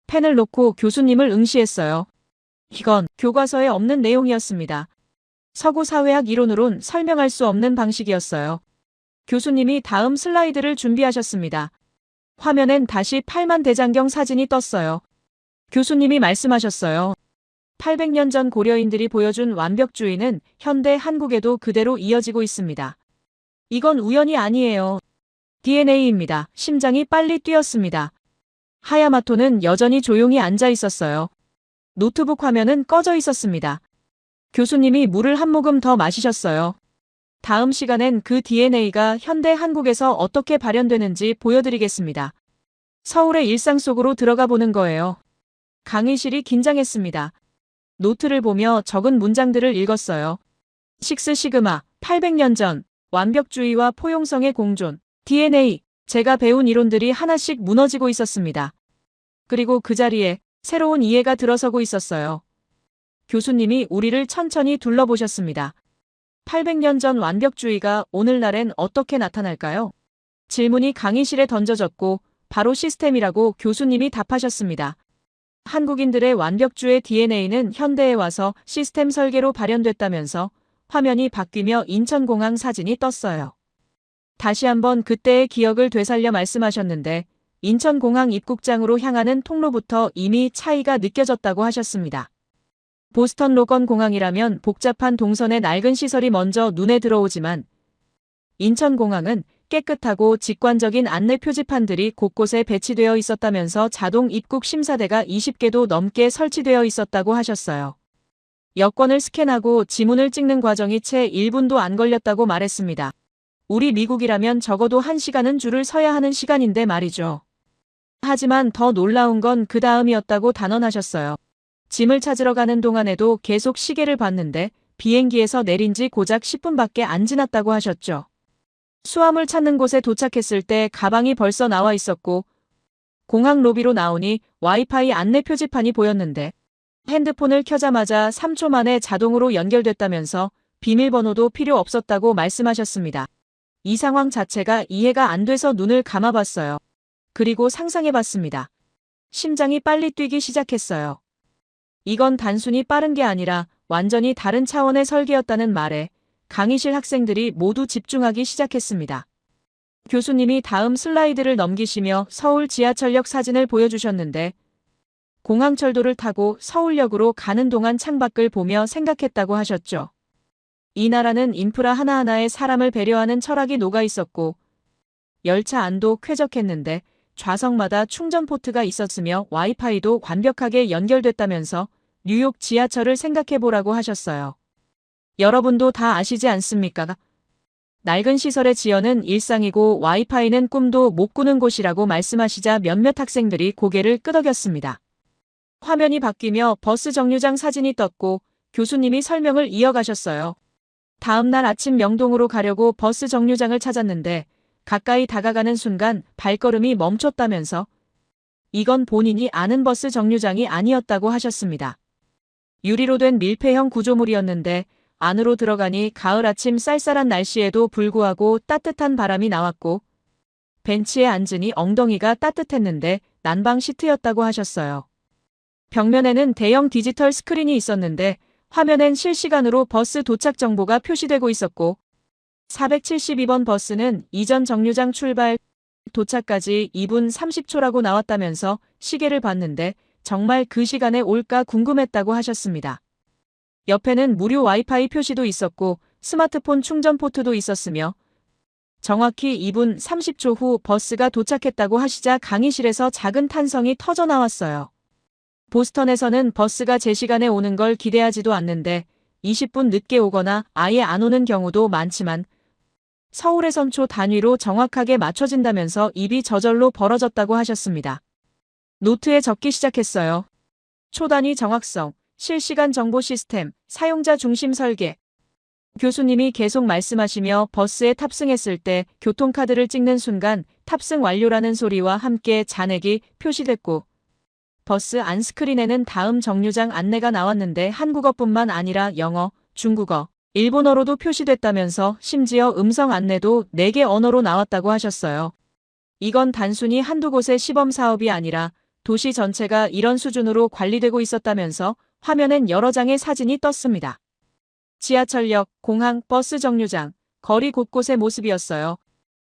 Speaker 4: 펜을 놓고 교수님을 응시했어요. 이건 교과서에 없는 내용이었습니다. 서구 사회학 이론으론 설명할 수 없는 방식이었어요. 교수님이 다음 슬라이드를 준비하셨습니다. 화면엔 다시 팔만대장경 사진이 떴어요. 교수님이 말씀하셨어요. 800년 전 고려인들이 보여준 완벽주의는 현대 한국에도 그대로 이어지고 있습니다. 이건 우연이 아니에요. DNA입니다. 심장이 빨리 뛰었습니다. 하야마토는 여전히 조용히 앉아 있었어요. 노트북 화면은 꺼져 있었습니다. 교수님이 물을 한 모금 더 마시셨어요. 다음 시간엔 그 DNA가 현대 한국에서 어떻게 발현되는지 보여드리겠습니다. 서울의 일상 속으로 들어가 보는 거예요. 강의실이 긴장했습니다. 노트를 보며 적은 문장들을 읽었어요. 식스 시그마, 800년 전, 완벽주의와 포용성의 공존, DNA, 제가 배운 이론들이 하나씩 무너지고 있었습니다. 그리고 그 자리에 새로운 이해가 들어서고 있었어요. 교수님이 우리를 천천히 둘러보셨습니다. 800년 전 완벽주의가 오늘날엔 어떻게 나타날까요? 질문이 강의실에 던져졌고 바로 시스템이라고 교수님이 답하셨습니다. 한국인들의 완벽주의 DNA는 현대에 와서 시스템 설계로 발현됐다면서 화면이 바뀌며 인천공항 사진이 떴어요. 다시 한번 그때의 기억을 되살려 말씀하셨는데 인천공항 입국장으로 향하는 통로부터 이미 차이가 느껴졌다고 하셨습니다. 보스턴 로건 공항이라면 복잡한 동선의 낡은 시설이 먼저 눈에 들어오지만 인천공항은 깨끗하고 직관적인 안내 표지판들이 곳곳에 배치되어 있었다면서 자동 입국 심사대가 20개도 넘게 설치되어 있었다고 하셨어요. 여권을 스캔하고 지문을 찍는 과정이 채 1분도 안 걸렸다고 말했습니다. 우리 미국이라면 적어도 1시간은 줄을 서야 하는 시간인데 말이죠. 하지만 더 놀라운 건 그 다음이었다고 단언하셨어요. 짐을 찾으러 가는 동안에도 계속 시계를 봤는데 비행기에서 내린 지 고작 10분밖에 안 지났다고 하셨죠. 수화물 찾는 곳에 도착했을 때 가방이 벌써 나와 있었고 공항 로비로 나오니 와이파이 안내 표지판이 보였는데 핸드폰을 켜자마자 3초 만에 자동으로 연결됐다면서 비밀번호도 필요 없었다고 말씀하셨습니다. 이 상황 자체가 이해가 안 돼서 눈을 감아봤어요. 그리고 상상해봤습니다. 심장이 빨리 뛰기 시작했어요. 이건 단순히 빠른 게 아니라 완전히 다른 차원의 설계였다는 말에 강의실 학생들이 모두 집중하기 시작했습니다. 교수님이 다음 슬라이드를 넘기시며 서울 지하철역 사진을 보여주셨는데 공항철도를 타고 서울역으로 가는 동안 창밖을 보며 생각했다고 하셨죠. 이 나라는 인프라 하나하나에 사람을 배려하는 철학이 녹아 있었고 열차 안도 쾌적했는데 좌석마다 충전 포트가 있었으며 와이파이도 완벽하게 연결됐다면서 뉴욕 지하철을 생각해보라고 하셨어요. 여러분도 다 아시지 않습니까? 낡은 시설의 지연은 일상이고 와이파이는 꿈도 못 꾸는 곳이라고 말씀하시자 몇몇 학생들이 고개를 끄덕였습니다. 화면이 바뀌며 버스 정류장 사진이 떴고 교수님이 설명을 이어가셨어요. 다음 날 아침 명동으로 가려고 버스 정류장을 찾았는데 가까이 다가가는 순간 발걸음이 멈췄다면서 이건 본인이 아는 버스 정류장이 아니었다고 하셨습니다. 유리로 된 밀폐형 구조물이었는데 안으로 들어가니 가을 아침 쌀쌀한 날씨에도 불구하고 따뜻한 바람이 나왔고 벤치에 앉으니 엉덩이가 따뜻했는데 난방 시트였다고 하셨어요. 벽면에는 대형 디지털 스크린이 있었는데 화면엔 실시간으로 버스 도착 정보가 표시되고 있었고 472번 버스는 이전 정류장 출발 도착까지 2분 30초라고 나왔다면서 시계를 봤는데 정말 그 시간에 올까 궁금했다고 하셨습니다. 옆에는 무료 와이파이 표시도 있었고 스마트폰 충전 포트도 있었으며 정확히 2분 30초 후 버스가 도착했다고 하시자 강의실에서 작은 탄성이 터져 나왔어요. 보스턴에서는 버스가 제 시간에 오는 걸 기대하지도 않는데 20분 늦게 오거나 아예 안 오는 경우도 많지만 서울에선 초 단위로 정확하게 맞춰진다면서 입이 저절로 벌어졌다고 하셨습니다. 노트에 적기 시작했어요. 초 단위 정확성, 실시간 정보 시스템, 사용자 중심 설계, 교수님이 계속 말씀하시며 버스에 탑승했을 때 교통카드를 찍는 순간 탑승 완료라는 소리와 함께 잔액이 표시됐고 버스 안 스크린에는 다음 정류장 안내가 나왔는데 한국어뿐만 아니라 영어, 중국어, 일본어로도 표시됐다면서 심지어 음성 안내도 4개 언어로 나왔다고 하셨어요. 이건 단순히 한두 곳의 시범 사업이 아니라 도시 전체가 이런 수준으로 관리되고 있었다면서 화면엔 여러 장의 사진이 떴습니다. 지하철역, 공항, 버스 정류장, 거리 곳곳의 모습이었어요.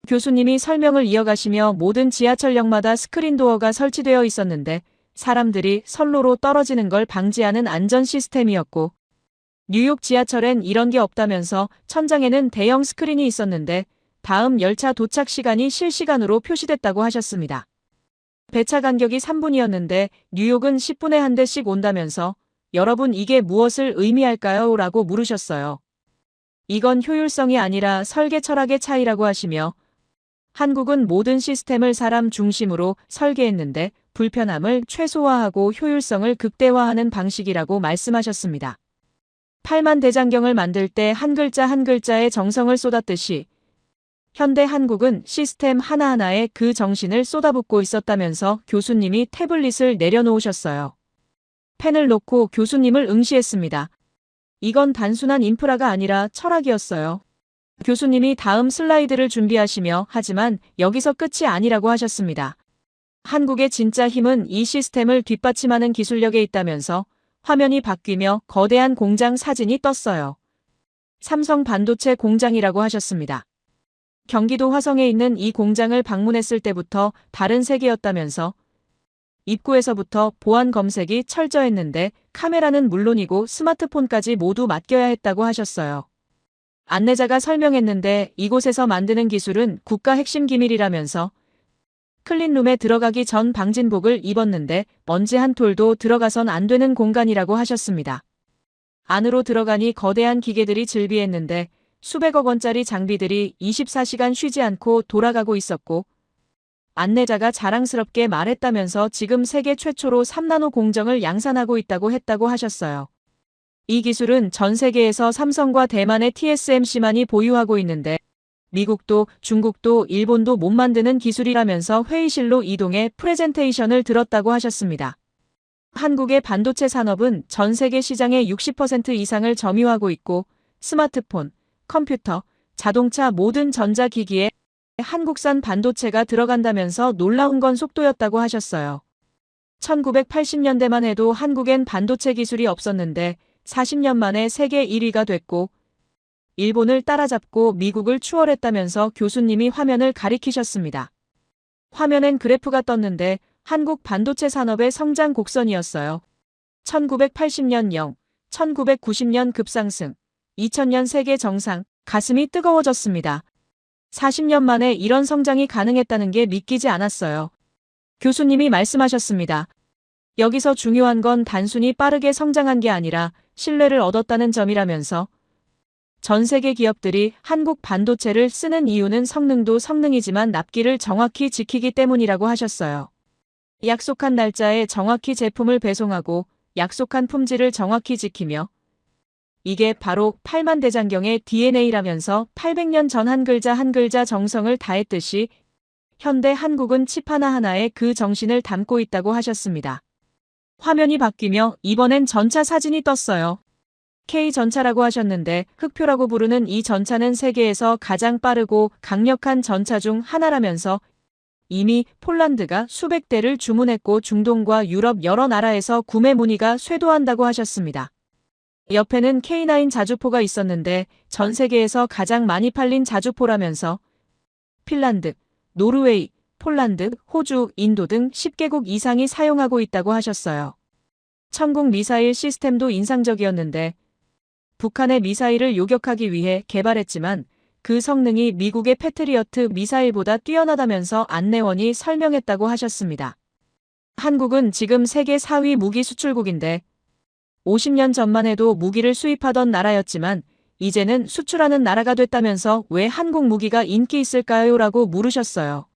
Speaker 4: 교수님이 설명을 이어가시며 모든 지하철역마다 스크린 도어가 설치되어 있었는데 사람들이 선로로 떨어지는 걸 방지하는 안전 시스템이었고 뉴욕 지하철엔 이런 게 없다면서 천장에는 대형 스크린이 있었는데 다음 열차 도착 시간이 실시간으로 표시됐다고 하셨습니다. 배차 간격이 3분이었는데 뉴욕은 10분에 한 대씩 온다면서 여러분 이게 무엇을 의미할까요? 라고 물으셨어요. 이건 효율성이 아니라 설계 철학의 차이라고 하시며 한국은 모든 시스템을 사람 중심으로 설계했는데 불편함을 최소화하고 효율성을 극대화하는 방식이라고 말씀하셨습니다. 8만 대장경을 만들 때 한 글자 한 글자에 정성을 쏟았듯이 현대 한국은 시스템 하나하나에 그 정신을 쏟아붓고 있었다면서 교수님이 태블릿을 내려놓으셨어요. 펜을 놓고 교수님을 응시했습니다. 이건 단순한 인프라가 아니라 철학이었어요. 교수님이 다음 슬라이드를 준비하시며 하지만 여기서 끝이 아니라고 하셨습니다. 한국의 진짜 힘은 이 시스템을 뒷받침하는 기술력에 있다면서 화면이 바뀌며 거대한 공장 사진이 떴어요. 삼성 반도체 공장이라고 하셨습니다. 경기도 화성에 있는 이 공장을 방문했을 때부터 다른 세계였다면서 입구에서부터 보안 검색이 철저했는데 카메라는 물론이고 스마트폰까지 모두 맡겨야 했다고 하셨어요. 안내자가 설명했는데 이곳에서 만드는 기술은 국가 핵심 기밀이라면서 클린룸에 들어가기 전 방진복을 입었는데 먼지 한 톨도 들어가선 안 되는 공간이라고 하셨습니다. 안으로 들어가니 거대한 기계들이 즐비했는데 수백억 원짜리 장비들이 24시간 쉬지 않고 돌아가고 있었고 안내자가 자랑스럽게 말했다면서 지금 세계 최초로 3나노 공정을 양산하고 있다고 했다고 하셨어요. 이 기술은 전 세계에서 삼성과 대만의 TSMC만이 보유하고 있는데 미국도 중국도 일본도 못 만드는 기술이라면서 회의실로 이동해 프레젠테이션을 들었다고 하셨습니다. 한국의 반도체 산업은 전 세계 시장의 60% 이상을 점유하고 있고 스마트폰, 컴퓨터, 자동차 모든 전자기기에 한국산 반도체가 들어간다면서 놀라운 건 속도였다고 하셨어요. 1980년대만 해도 한국엔 반도체 기술이 없었는데 40년 만에 세계 1위가 됐고 일본을 따라잡고 미국을 추월했다면서 교수님이 화면을 가리키셨습니다. 화면엔 그래프가 떴는데 한국 반도체 산업의 성장 곡선이었어요. 1980년 0, 1990년 급상승, 2000년 세계 정상, 가슴이 뜨거워졌습니다. 40년 만에 이런 성장이 가능했다는 게 믿기지 않았어요. 교수님이 말씀하셨습니다. 여기서 중요한 건 단순히 빠르게 성장한 게 아니라 신뢰를 얻었다는 점이라면서 전 세계 기업들이 한국 반도체를 쓰는 이유는 성능도 성능이지만 납기를 정확히 지키기 때문이라고 하셨어요. 약속한 날짜에 정확히 제품을 배송하고 약속한 품질을 정확히 지키며 이게 바로 8만 대장경의 DNA라면서 800년 전 한 글자 한 글자 정성을 다했듯이 현대 한국은 칩 하나하나에 그 정신을 담고 있다고 하셨습니다. 화면이 바뀌며 이번엔 전차 사진이 떴어요. K전차라고 하셨는데 흑표라고 부르는 이 전차는 세계에서 가장 빠르고 강력한 전차 중 하나라면서 이미 폴란드가 수백 대를 주문했고 중동과 유럽 여러 나라에서 구매 문의가 쇄도한다고 하셨습니다. 옆에는 K9 자주포가 있었는데 전 세계에서 가장 많이 팔린 자주포라면서 핀란드, 노르웨이, 폴란드, 호주, 인도 등 10개국 이상이 사용하고 있다고 하셨어요. 천국 미사일 시스템도 인상적이었는데 북한의 미사일을 요격하기 위해 개발했지만 그 성능이 미국의 패트리어트 미사일보다 뛰어나다면서 안내원이 설명했다고 하셨습니다. 한국은 지금 세계 4위 무기 수출국인데 50년 전만 해도 무기를 수입하던 나라였지만 이제는 수출하는 나라가 됐다면서 왜 한국 무기가 인기 있을까요? 라고 물으셨어요.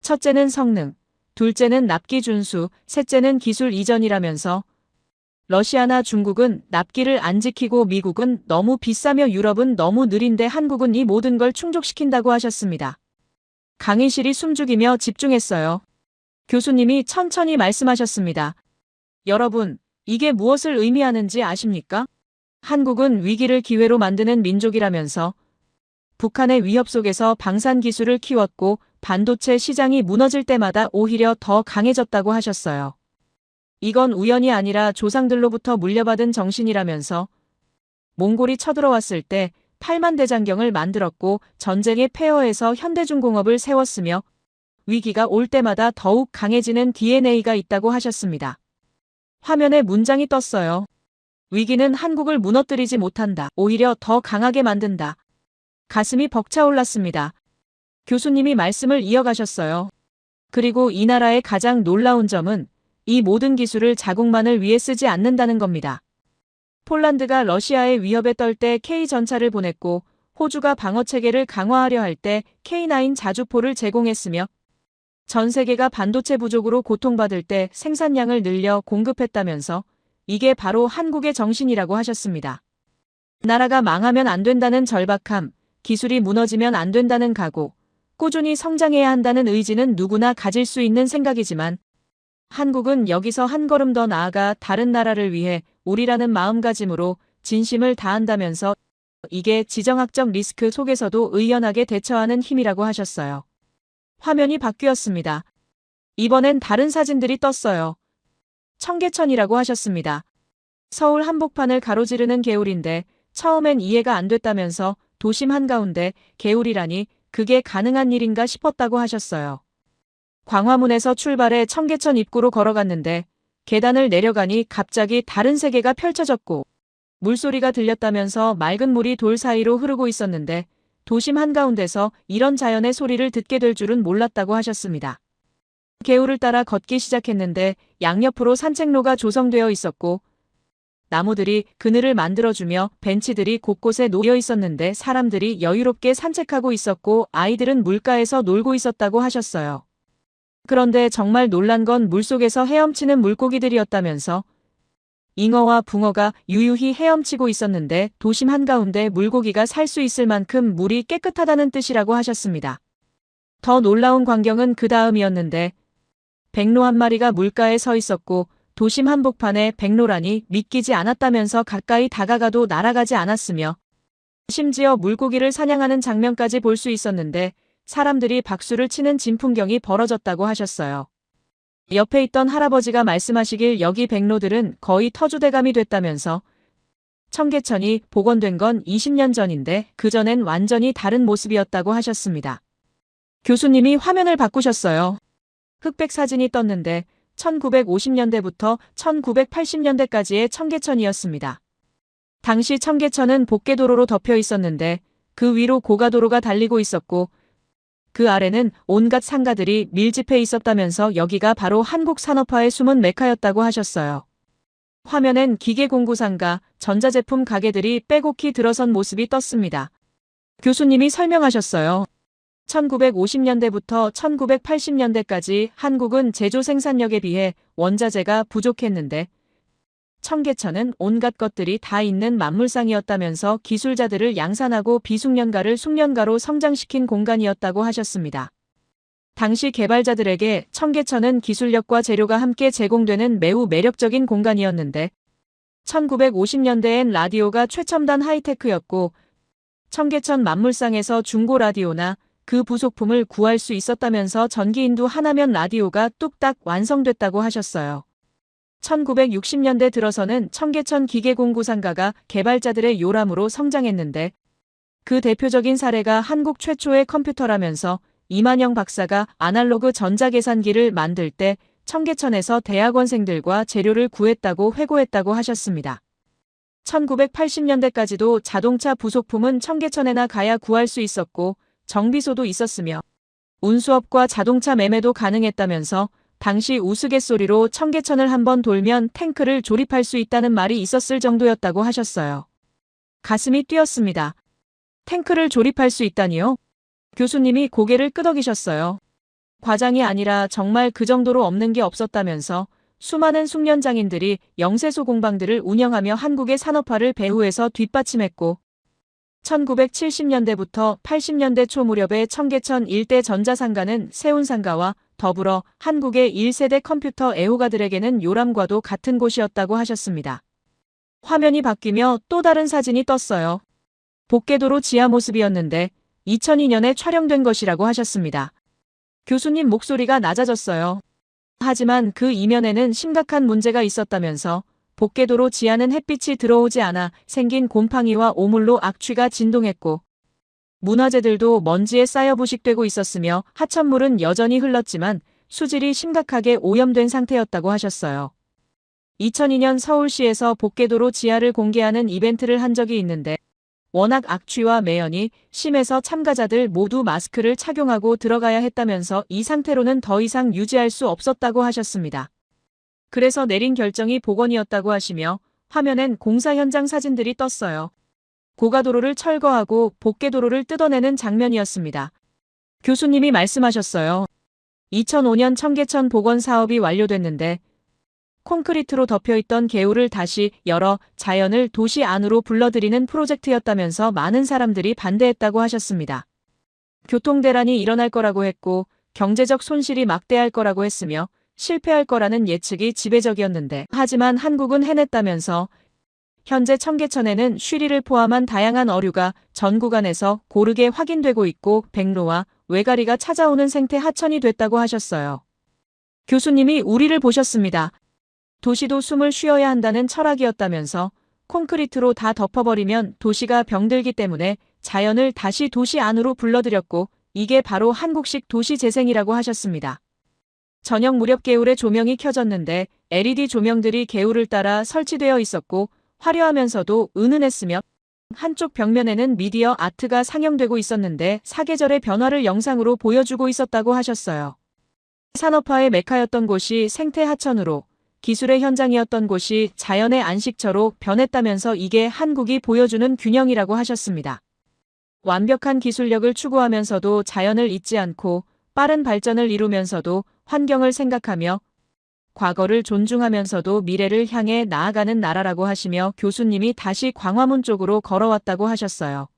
Speaker 4: 첫째는 성능, 둘째는 납기 준수, 셋째는 기술 이전이라면서 러시아나 중국은 납기를 안 지키고 미국은 너무 비싸며 유럽은 너무 느린데 한국은 이 모든 걸 충족시킨다고 하셨습니다. 강의실이 숨죽이며 집중했어요. 교수님이 천천히 말씀하셨습니다. 여러분, 이게 무엇을 의미하는지 아십니까? 한국은 위기를 기회로 만드는 민족이라면서 북한의 위협 속에서 방산 기술을 키웠고 반도체 시장이 무너질 때마다 오히려 더 강해졌다고 하셨어요. 이건 우연이 아니라 조상들로부터 물려받은 정신이라면서 몽골이 쳐들어왔을 때 8만 대장경을 만들었고 전쟁의 폐허에서 현대중공업을 세웠으며 위기가 올 때마다 더욱 강해지는 DNA가 있다고 하셨습니다. 화면에 문장이 떴어요. 위기는 한국을 무너뜨리지 못한다. 오히려 더 강하게 만든다. 가슴이 벅차올랐습니다. 교수님이 말씀을 이어가셨어요. 그리고 이 나라의 가장 놀라운 점은 이 모든 기술을 자국만을 위해 쓰지 않는다는 겁니다. 폴란드가 러시아의 위협에 떨 때 K-전차를 보냈고 호주가 방어체계를 강화하려 할 때 K9 자주포를 제공했으며 전 세계가 반도체 부족으로 고통받을 때 생산량을 늘려 공급했다면서 이게 바로 한국의 정신이라고 하셨습니다. 나라가 망하면 안 된다는 절박함, 기술이 무너지면 안 된다는 각오, 꾸준히 성장해야 한다는 의지는 누구나 가질 수 있는 생각이지만 한국은 여기서 한 걸음 더 나아가 다른 나라를 위해 우리라는 마음가짐으로 진심을 다한다면서 이게 지정학적 리스크 속에서도 의연하게 대처하는 힘이라고 하셨어요. 화면이 바뀌었습니다. 이번엔 다른 사진들이 떴어요. 청계천이라고 하셨습니다. 서울 한복판을 가로지르는 개울인데 처음엔 이해가 안 됐다면서 도심 한가운데 개울이라니 그게 가능한 일인가 싶었다고 하셨어요. 광화문에서 출발해 청계천 입구로 걸어갔는데 계단을 내려가니 갑자기 다른 세계가 펼쳐졌고 물소리가 들렸다면서 맑은 물이 돌 사이로 흐르고 있었는데 도심 한가운데서 이런 자연의 소리를 듣게 될 줄은 몰랐다고 하셨습니다. 개울을 따라 걷기 시작했는데 양옆으로 산책로가 조성되어 있었고 나무들이 그늘을 만들어주며 벤치들이 곳곳에 놓여 있었는데 사람들이 여유롭게 산책하고 있었고 아이들은 물가에서 놀고 있었다고 하셨어요. 그런데 정말 놀란 건 물속에서 헤엄치는 물고기들이었다면서 잉어와 붕어가 유유히 헤엄치고 있었는데 도심 한가운데 물고기가 살 수 있을 만큼 물이 깨끗하다는 뜻이라고 하셨습니다. 더 놀라운 광경은 그 다음이었는데 백로 한 마리가 물가에 서 있었고 도심 한복판에 백로라니 믿기지 않았다면서 가까이 다가가도 날아가지 않았으며 심지어 물고기를 사냥하는 장면까지 볼 수 있었는데 사람들이 박수를 치는 진풍경이 벌어졌다고 하셨어요. 옆에 있던 할아버지가 말씀하시길 여기 백로들은 거의 터줏대감이 됐다면서 청계천이 복원된 건 20년 전인데 그전엔 완전히 다른 모습이었다고 하셨습니다. 교수님이 화면을 바꾸셨어요. 흑백 사진이 떴는데 1950년대부터 1980년대까지의 청계천이었습니다. 당시 청계천은 복개도로로 덮여 있었는데 그 위로 고가도로가 달리고 있었고 그 아래는 온갖 상가들이 밀집해 있었다면서 여기가 바로 한국 산업화의 숨은 메카였다고 하셨어요. 화면엔 기계공구상가, 전자제품 가게들이 빼곡히 들어선 모습이 떴습니다. 교수님이 설명하셨어요. 1950년대부터 1980년대까지 한국은 제조 생산력에 비해 원자재가 부족했는데 청계천은 온갖 것들이 다 있는 만물상이었다면서 기술자들을 양산하고 비숙련가를 숙련가로 성장시킨 공간이었다고 하셨습니다. 당시 개발자들에게 청계천은 기술력과 재료가 함께 제공되는 매우 매력적인 공간이었는데 1950년대엔 라디오가 최첨단 하이테크였고 청계천 만물상에서 중고 라디오나 그 부속품을 구할 수 있었다면서 전기인도 하나면 라디오가 뚝딱 완성됐다고 하셨어요. 1960년대 들어서는 청계천 기계공구상가가 개발자들의 요람으로 성장했는데 그 대표적인 사례가 한국 최초의 컴퓨터라면서 이만영 박사가 아날로그 전자계산기를 만들 때 청계천에서 대학원생들과 재료를 구했다고 회고했다고 하셨습니다. 1980년대까지도 자동차 부속품은 청계천에나 가야 구할 수 있었고 정비소도 있었으며 운수업과 자동차 매매도 가능했다면서 당시 우스갯소리로 청계천을 한번 돌면 탱크를 조립할 수 있다는 말이 있었을 정도였다고 하셨어요. 가슴이 뛰었습니다. 탱크를 조립할 수 있다니요? 교수님이 고개를 끄덕이셨어요. 과장이 아니라 정말 그 정도로 없는 게 없었다면서 수많은 숙련장인들이 영세소 공방들을 운영하며 한국의 산업화를 배후에서 뒷받침했고 1970년대부터 80년대 초 무렵에 청계천 일대 전자상가는 세운상가와 더불어 한국의 1세대 컴퓨터 애호가들에게는 요람과도 같은 곳이었다고 하셨습니다. 화면이 바뀌며 또 다른 사진이 떴어요. 복개도로 지하 모습이었는데 2002년에 촬영된 것이라고 하셨습니다. 교수님 목소리가 낮아졌어요. 하지만 그 이면에는 심각한 문제가 있었다면서 복개도로 지하는 햇빛이 들어오지 않아 생긴 곰팡이와 오물로 악취가 진동했고 문화재들도 먼지에 쌓여 부식되고 있었으며 하천물은 여전히 흘렀지만 수질이 심각하게 오염된 상태였다고 하셨어요. 2002년 서울시에서 복개도로 지하를 공개하는 이벤트를 한 적이 있는데 워낙 악취와 매연이 심해서 참가자들 모두 마스크를 착용하고 들어가야 했다면서 이 상태로는 더 이상 유지할 수 없었다고 하셨습니다. 그래서 내린 결정이 복원이었다고 하시며 화면엔 공사 현장 사진들이 떴어요. 고가도로를 철거하고 복개도로를 뜯어내는 장면이었습니다. 교수님이 말씀하셨어요. 2005년 청계천 복원 사업이 완료됐는데 콘크리트로 덮여있던 개울을 다시 열어 자연을 도시 안으로 불러들이는 프로젝트였다면서 많은 사람들이 반대했다고 하셨습니다. 교통대란이 일어날 거라고 했고 경제적 손실이 막대할 거라고 했으며 실패할 거라는 예측이 지배적이었는데 하지만 한국은 해냈다면서 현재 청계천에는 쉬리를 포함한 다양한 어류가 전 구간에서 고르게 확인되고 있고 백로와 외가리가 찾아오는 생태 하천이 됐다고 하셨어요. 교수님이 우리를 보셨습니다. 도시도 숨을 쉬어야 한다는 철학이었다면서 콘크리트로 다 덮어버리면 도시가 병들기 때문에 자연을 다시 도시 안으로 불러들였고 이게 바로 한국식 도시 재생이라고 하셨습니다. 저녁 무렵 개울에 조명이 켜졌는데 LED 조명들이 개울을 따라 설치되어 있었고 화려하면서도 은은했으며 한쪽 벽면에는 미디어 아트가 상영되고 있었는데 사계절의 변화를 영상으로 보여주고 있었다고 하셨어요. 산업화의 메카였던 곳이 생태 하천으로 기술의 현장이었던 곳이 자연의 안식처로 변했다면서 이게 한국이 보여주는 균형이라고 하셨습니다. 완벽한 기술력을 추구하면서도 자연을 잊지 않고 빠른 발전을 이루면서도 환경을 생각하며 과거를 존중하면서도 미래를 향해 나아가는 나라라고 하시며 교수님이 다시 광화문 쪽으로 걸어왔다고 하셨어요.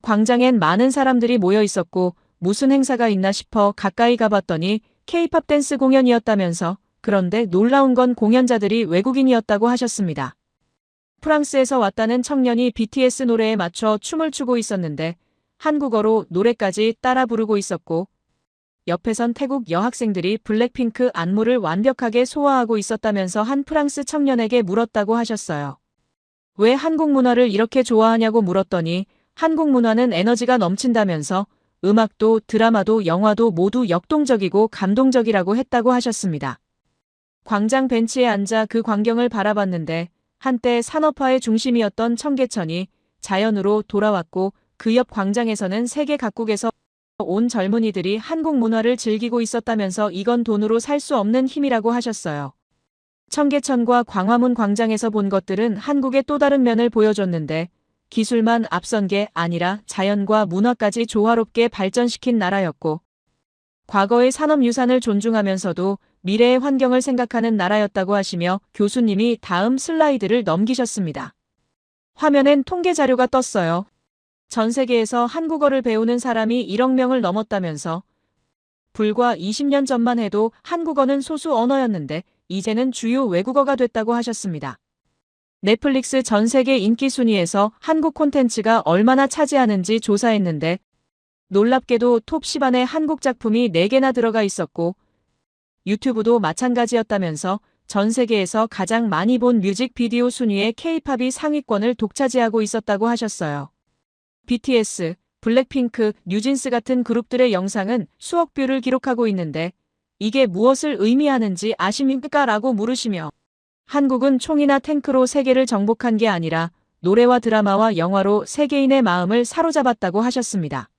Speaker 4: 광장엔 많은 사람들이 모여 있었고 무슨 행사가 있나 싶어 가까이 가봤더니 K-팝 댄스 공연이었다면서 그런데 놀라운 건 공연자들이 외국인이었다고 하셨습니다. 프랑스에서 왔다는 청년이 BTS 노래에 맞춰 춤을 추고 있었는데 한국어로 노래까지 따라 부르고 있었고 옆에선 태국 여학생들이 블랙핑크 안무를 완벽하게 소화하고 있었다면서 한 프랑스 청년에게 물었다고 하셨어요. 왜 한국 문화를 이렇게 좋아하냐고 물었더니 한국 문화는 에너지가 넘친다면서 음악도 드라마도 영화도 모두 역동적이고 감동적이라고 했다고 하셨습니다. 광장 벤치에 앉아 그 광경을 바라봤는데 한때 산업화의 중심이었던 청계천이 자연으로 돌아왔고 그 옆 광장에서는 세계 각국에서 온 젊은이들이 한국 문화를 즐기고 있었다면서 이건 돈으로 살 수 없는 힘이라고 하셨어요. 청계천과 광화문 광장에서 본 것들은 한국의 또 다른 면을 보여줬는데 기술만 앞선 게 아니라 자연과 문화까지 조화롭게 발전시킨 나라였고 과거의 산업유산을 존중하면서도 미래의 환경을 생각하는 나라였다고 하시며 교수님이 다음 슬라이드를 넘기셨습니다. 화면엔 통계 자료가 떴어요. 전 세계에서 한국어를 배우는 사람이 1억 명을 넘었다면서 불과 20년 전만 해도 한국어는 소수 언어였는데 이제는 주요 외국어가 됐다고 하셨습니다. 넷플릭스 전 세계 인기 순위에서 한국 콘텐츠가 얼마나 차지하는지 조사했는데 놀랍게도 톱 10안에 한국 작품이 4개나 들어가 있었고 유튜브도 마찬가지였다면서 전 세계에서 가장 많이 본 뮤직비디오 순위에 K-팝이 상위권을 독차지하고 있었다고 하셨어요. BTS, 블랙핑크, 뉴진스 같은 그룹들의 영상은 수억 뷰를 기록하고 있는데 이게 무엇을 의미하는지 아십니까? 라고 물으시며 한국은 총이나 탱크로 세계를 정복한 게 아니라 노래와 드라마와 영화로 세계인의 마음을 사로잡았다고 하셨습니다.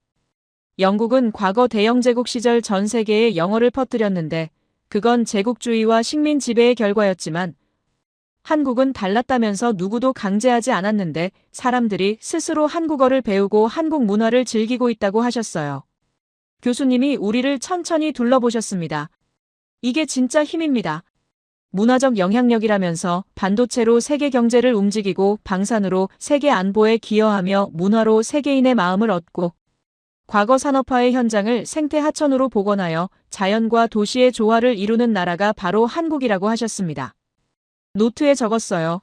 Speaker 4: 영국은 과거 대영제국 시절 전 세계에 영어를 퍼뜨렸는데 그건 제국주의와 식민 지배의 결과였지만 한국은 달랐다면서 누구도 강제하지 않았는데 사람들이 스스로 한국어를 배우고 한국 문화를 즐기고 있다고 하셨어요. 교수님이 우리를 천천히 둘러보셨습니다. 이게 진짜 힘입니다. 문화적 영향력이라면서 반도체로 세계 경제를 움직이고 방산으로 세계 안보에 기여하며 문화로 세계인의 마음을 얻고 과거 산업화의 현장을 생태 하천으로 복원하여 자연과 도시의 조화를 이루는 나라가 바로 한국이라고 하셨습니다. 노트에 적었어요.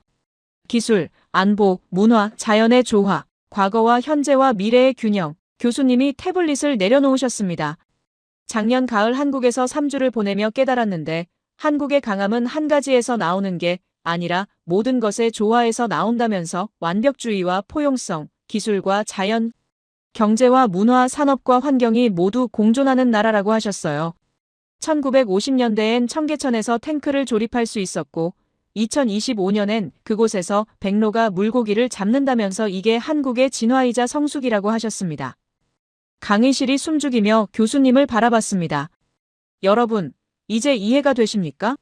Speaker 4: 기술, 안보, 문화, 자연의 조화, 과거와 현재와 미래의 균형. 교수님이 태블릿을 내려놓으셨습니다. 작년 가을 한국에서 3주를 보내며 깨달았는데 한국의 강함은 한 가지에서 나오는 게 아니라 모든 것의 조화에서 나온다면서 완벽주의와 포용성, 기술과 자연, 경제와 문화, 산업과 환경이 모두 공존하는 나라라고 하셨어요. 1950년대엔 청계천에서 탱크를 조립할 수 있었고 2025년엔 그곳에서 백로가 물고기를 잡는다면서 이게 한국의 진화이자 성숙이라고 하셨습니다. 강의실이 숨죽이며 교수님을 바라봤습니다. 여러분, 이제 이해가 되십니까?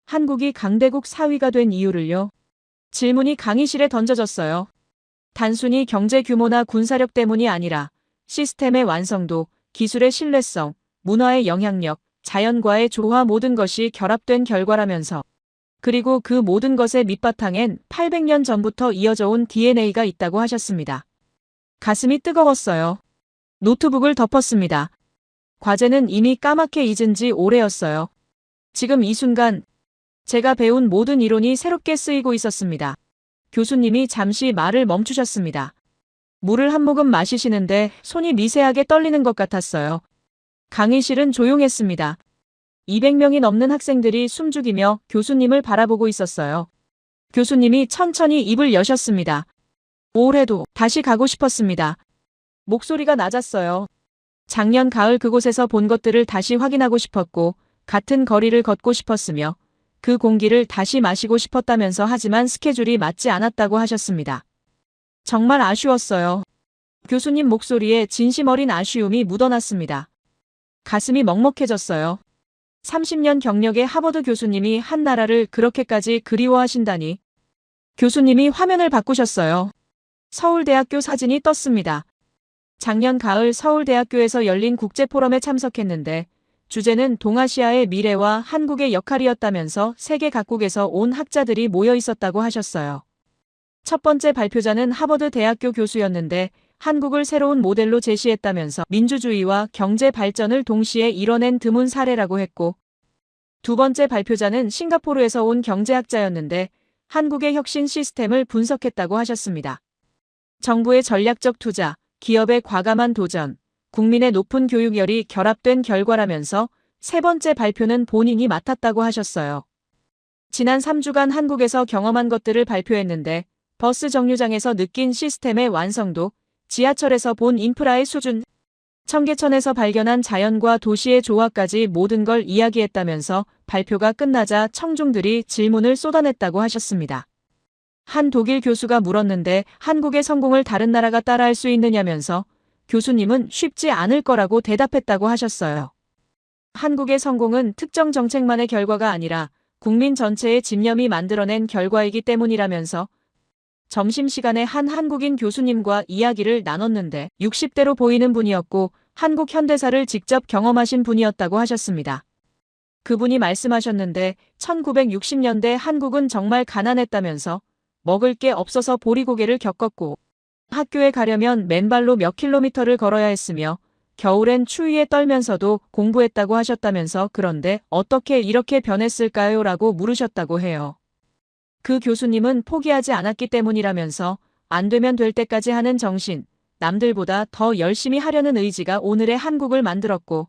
Speaker 4: 한국이 강대국 4위가 된 이유를요? 질문이 강의실에 던져졌어요. 단순히 경제 규모나 군사력 때문이 아니라 시스템의 완성도, 기술의 신뢰성, 문화의 영향력, 자연과의 조화 모든 것이 결합된 결과라면서 그리고 그 모든 것의 밑바탕엔 800년 전부터 이어져 온 DNA가 있다고 하셨습니다. 가슴이 뜨거웠어요. 노트북을 덮었습니다. 과제는 이미 까맣게 잊은 지 오래였어요. 지금 이 순간 제가 배운 모든 이론이 새롭게 쓰이고 있었습니다. 교수님이 잠시 말을 멈추셨습니다. 물을 한 모금 마시시는데 손이 미세하게 떨리는 것 같았어요. 강의실은 조용했습니다. 200명이 넘는 학생들이 숨죽이며 교수님을 바라보고 있었어요. 교수님이 천천히 입을 여셨습니다. 올해도 다시 가고 싶었습니다. 목소리가 낮았어요. 작년 가을 그곳에서 본 것들을 다시 확인하고 싶었고 같은 거리를 걷고 싶었으며 그 공기를 다시 마시고 싶었다면서 하지만 스케줄이 맞지 않았다고 하셨습니다. 정말 아쉬웠어요. 교수님 목소리에 진심 어린 아쉬움이 묻어났습니다. 가슴이 먹먹해졌어요. 30년 경력의 하버드 교수님이 한 나라를 그렇게까지 그리워하신다니. 교수님이 화면을 바꾸셨어요. 서울대학교 사진이 떴습니다. 작년 가을 서울대학교에서 열린 국제포럼에 참석했는데 주제는 동아시아의 미래와 한국의 역할이었다면서 세계 각국에서 온 학자들이 모여 있었다고 하셨어요. 첫 번째 발표자는 하버드 대학교 교수였는데 한국을 새로운 모델로 제시했다면서 민주주의와 경제 발전을 동시에 이뤄낸 드문 사례라고 했고 두 번째 발표자는 싱가포르에서 온 경제학자였는데 한국의 혁신 시스템을 분석했다고 하셨습니다. 정부의 전략적 투자, 기업의 과감한 도전, 국민의 높은 교육열이 결합된 결과라면서 세 번째 발표는 본인이 맡았다고 하셨어요. 지난 3주간 한국에서 경험한 것들을 발표했는데 버스 정류장에서 느낀 시스템의 완성도, 지하철에서 본 인프라의 수준, 청계천에서 발견한 자연과 도시의 조화까지 모든 걸 이야기했다면서 발표가 끝나자 청중들이 질문을 쏟아냈다고 하셨습니다. 한 독일 교수가 물었는데 한국의 성공을 다른 나라가 따라할 수 있느냐면서 교수님은 쉽지 않을 거라고 대답했다고 하셨어요. 한국의 성공은 특정 정책만의 결과가 아니라 국민 전체의 집념이 만들어낸 결과이기 때문이라면서 점심시간에 한 한국인 교수님과 이야기를 나눴는데 60대로 보이는 분이었고 한국 현대사를 직접 경험하신 분이었다고 하셨습니다. 그분이 말씀하셨는데 1960년대 한국은 정말 가난했다면서 먹을 게 없어서 보리고개를 겪었고 학교에 가려면 맨발로 몇 킬로미터를 걸어야 했으며 겨울엔 추위에 떨면서도 공부했다고 하셨다면서 그런데 어떻게 이렇게 변했을까요? 라고 물으셨다고 해요. 그 교수님은 포기하지 않았기 때문이라면서 안 되면 될 때까지 하는 정신, 남들보다 더 열심히 하려는 의지가 오늘의 한국을 만들었고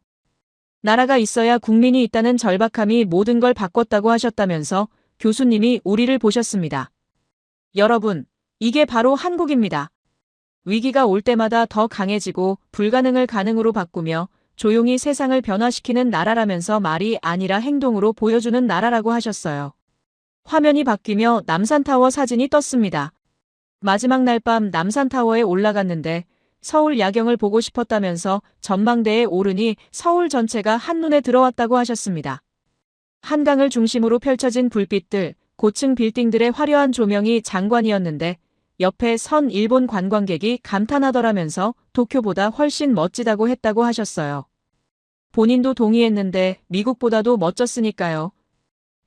Speaker 4: 나라가 있어야 국민이 있다는 절박함이 모든 걸 바꿨다고 하셨다면서 교수님이 우리를 보셨습니다. 여러분, 이게 바로 한국입니다. 위기가 올 때마다 더 강해지고 불가능을 가능으로 바꾸며 조용히 세상을 변화시키는 나라라면서 말이 아니라 행동으로 보여주는 나라라고 하셨어요. 화면이 바뀌며 남산타워 사진이 떴습니다. 마지막 날 밤 남산타워에 올라갔는데 서울 야경을 보고 싶었다면서 전망대에 오르니 서울 전체가 한눈에 들어왔다고 하셨습니다. 한강을 중심으로 펼쳐진 불빛들, 고층 빌딩들의 화려한 조명이 장관이었는데 옆에 선 일본 관광객이 감탄하더라면서 도쿄보다 훨씬 멋지다고 했다고 하셨어요. 본인도 동의했는데 미국보다도 멋졌으니까요.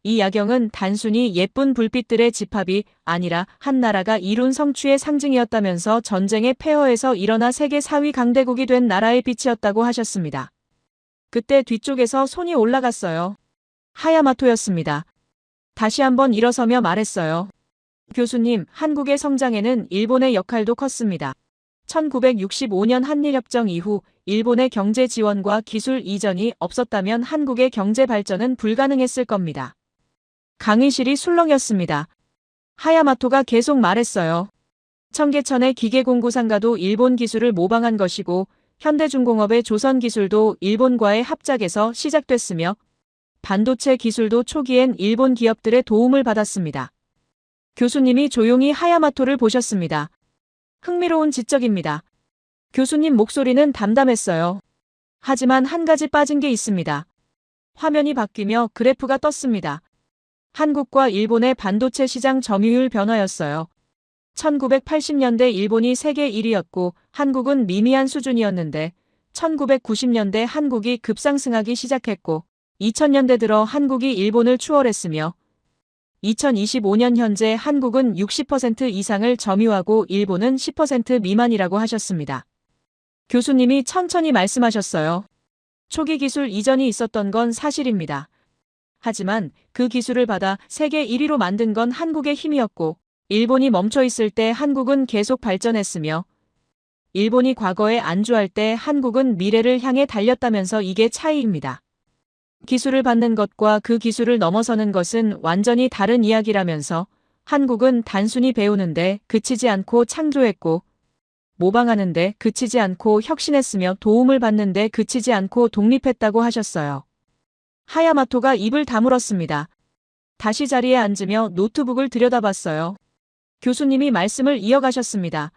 Speaker 4: 이 야경은 단순히 예쁜 불빛들의 집합이 아니라 한 나라가 이룬 성취의 상징이었다면서 전쟁의 폐허에서 일어나 세계 4위 강대국이 된 나라의 빛이었다고 하셨습니다. 그때 뒤쪽에서 손이 올라갔어요. 하야마토였습니다. 다시 한번 일어서며 말했어요. 교수님, 한국의 성장에는 일본의 역할도 컸습니다. 1965년 한일협정 이후 일본의 경제 지원과 기술 이전이 없었다면 한국의 경제 발전은 불가능했을 겁니다. 강의실이 술렁였습니다. 하야마토가 계속 말했어요. 청계천의 기계공구상가도 일본 기술을 모방한 것이고 현대중공업의 조선 기술도 일본과의 합작에서 시작됐으며 반도체 기술도 초기엔 일본 기업들의 도움을 받았습니다. 교수님이 조용히 하야마토를 보셨습니다. 흥미로운 지적입니다. 교수님 목소리는 담담했어요. 하지만 한 가지 빠진 게 있습니다. 화면이 바뀌며 그래프가 떴습니다. 한국과 일본의 반도체 시장 점유율 변화였어요. 1980년대 일본이 세계 1위였고 한국은 미미한 수준이었는데 1990년대 한국이 급상승하기 시작했고 2000년대 들어 한국이 일본을 추월했으며 2025년 현재 한국은 60% 이상을 점유하고 일본은 10% 미만이라고 하셨습니다. 교수님이 천천히 말씀하셨어요. 초기 기술 이전이 있었던 건 사실입니다. 하지만 그 기술을 받아 세계 1위로 만든 건 한국의 힘이었고 일본이 멈춰 있을 때 한국은 계속 발전했으며 일본이 과거에 안주할 때 한국은 미래를 향해 달렸다면서 이게 차이입니다. 기술을 받는 것과 그 기술을 넘어서는 것은 완전히 다른 이야기라면서 한국은 단순히 배우는데 그치지 않고 창조했고 모방하는데 그치지 않고 혁신했으며 도움을 받는데 그치지 않고 독립했다고 하셨어요. 하야마토가 입을 다물었습니다. 다시 자리에 앉으며 노트북을 들여다봤어요. 교수님이 말씀을 이어가셨습니다.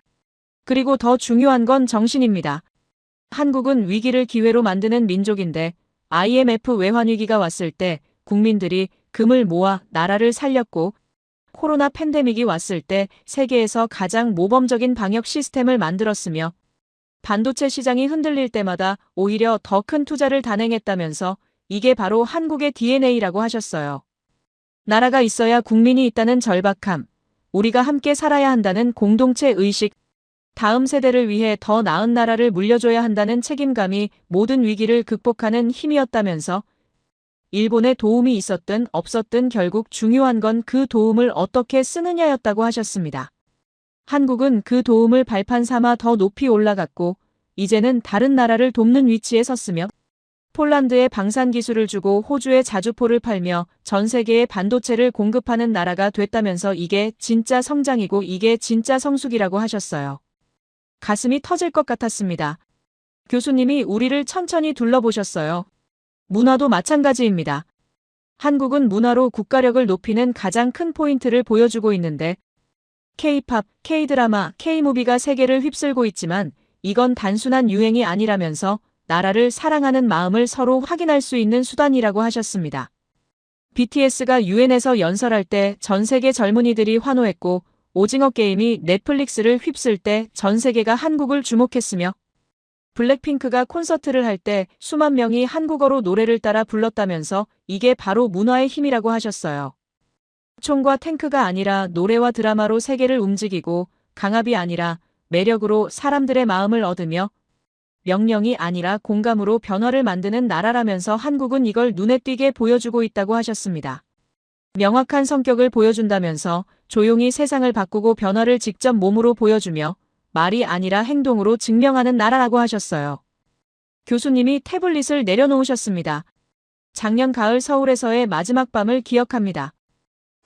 Speaker 4: 그리고 더 중요한 건 정신입니다. 한국은 위기를 기회로 만드는 민족인데 IMF 외환위기가 왔을 때 국민들이 금을 모아 나라를 살렸고 코로나 팬데믹이 왔을 때 세계에서 가장 모범적인 방역 시스템을 만들었으며 반도체 시장이 흔들릴 때마다 오히려 더 큰 투자를 단행했다면서 이게 바로 한국의 DNA라고 하셨어요. 나라가 있어야 국민이 있다는 절박함, 우리가 함께 살아야 한다는 공동체 의식, 다음 세대를 위해 더 나은 나라를 물려줘야 한다는 책임감이 모든 위기를 극복하는 힘이었다면서 일본의 도움이 있었든 없었든 결국 중요한 건 그 도움을 어떻게 쓰느냐였다고 하셨습니다. 한국은 그 도움을 발판 삼아 더 높이 올라갔고 이제는 다른 나라를 돕는 위치에 섰으며 폴란드에 방산 기술을 주고 호주에 자주포를 팔며 전 세계에 반도체를 공급하는 나라가 됐다면서 이게 진짜 성장이고 이게 진짜 성숙이라고 하셨어요. 가슴이 터질 것 같았습니다. 교수님이 우리를 천천히 둘러보셨어요. 문화도 마찬가지입니다. 한국은 문화로 국가력을 높이는 가장 큰 포인트를 보여주고 있는데 K-팝, K-드라마, K-무비가 세계를 휩쓸고 있지만 이건 단순한 유행이 아니라면서 나라를 사랑하는 마음을 서로 확인할 수 있는 수단이라고 하셨습니다. BTS가 UN에서 연설할 때 전 세계 젊은이들이 환호했고 오징어 게임이 넷플릭스를 휩쓸 때 전 세계가 한국을 주목했으며 블랙핑크가 콘서트를 할 때 수만 명이 한국어로 노래를 따라 불렀다면서 이게 바로 문화의 힘이라고 하셨어요. 총과 탱크가 아니라 노래와 드라마로 세계를 움직이고 강압이 아니라 매력으로 사람들의 마음을 얻으며 명령이 아니라 공감으로 변화를 만드는 나라라면서 한국은 이걸 눈에 띄게 보여주고 있다고 하셨습니다. 명확한 성격을 보여준다면서 조용히 세상을 바꾸고 변화를 직접 몸으로 보여주며 말이 아니라 행동으로 증명하는 나라라고 하셨어요. 교수님이 태블릿을 내려놓으셨습니다. 작년 가을 서울에서의 마지막 밤을 기억합니다.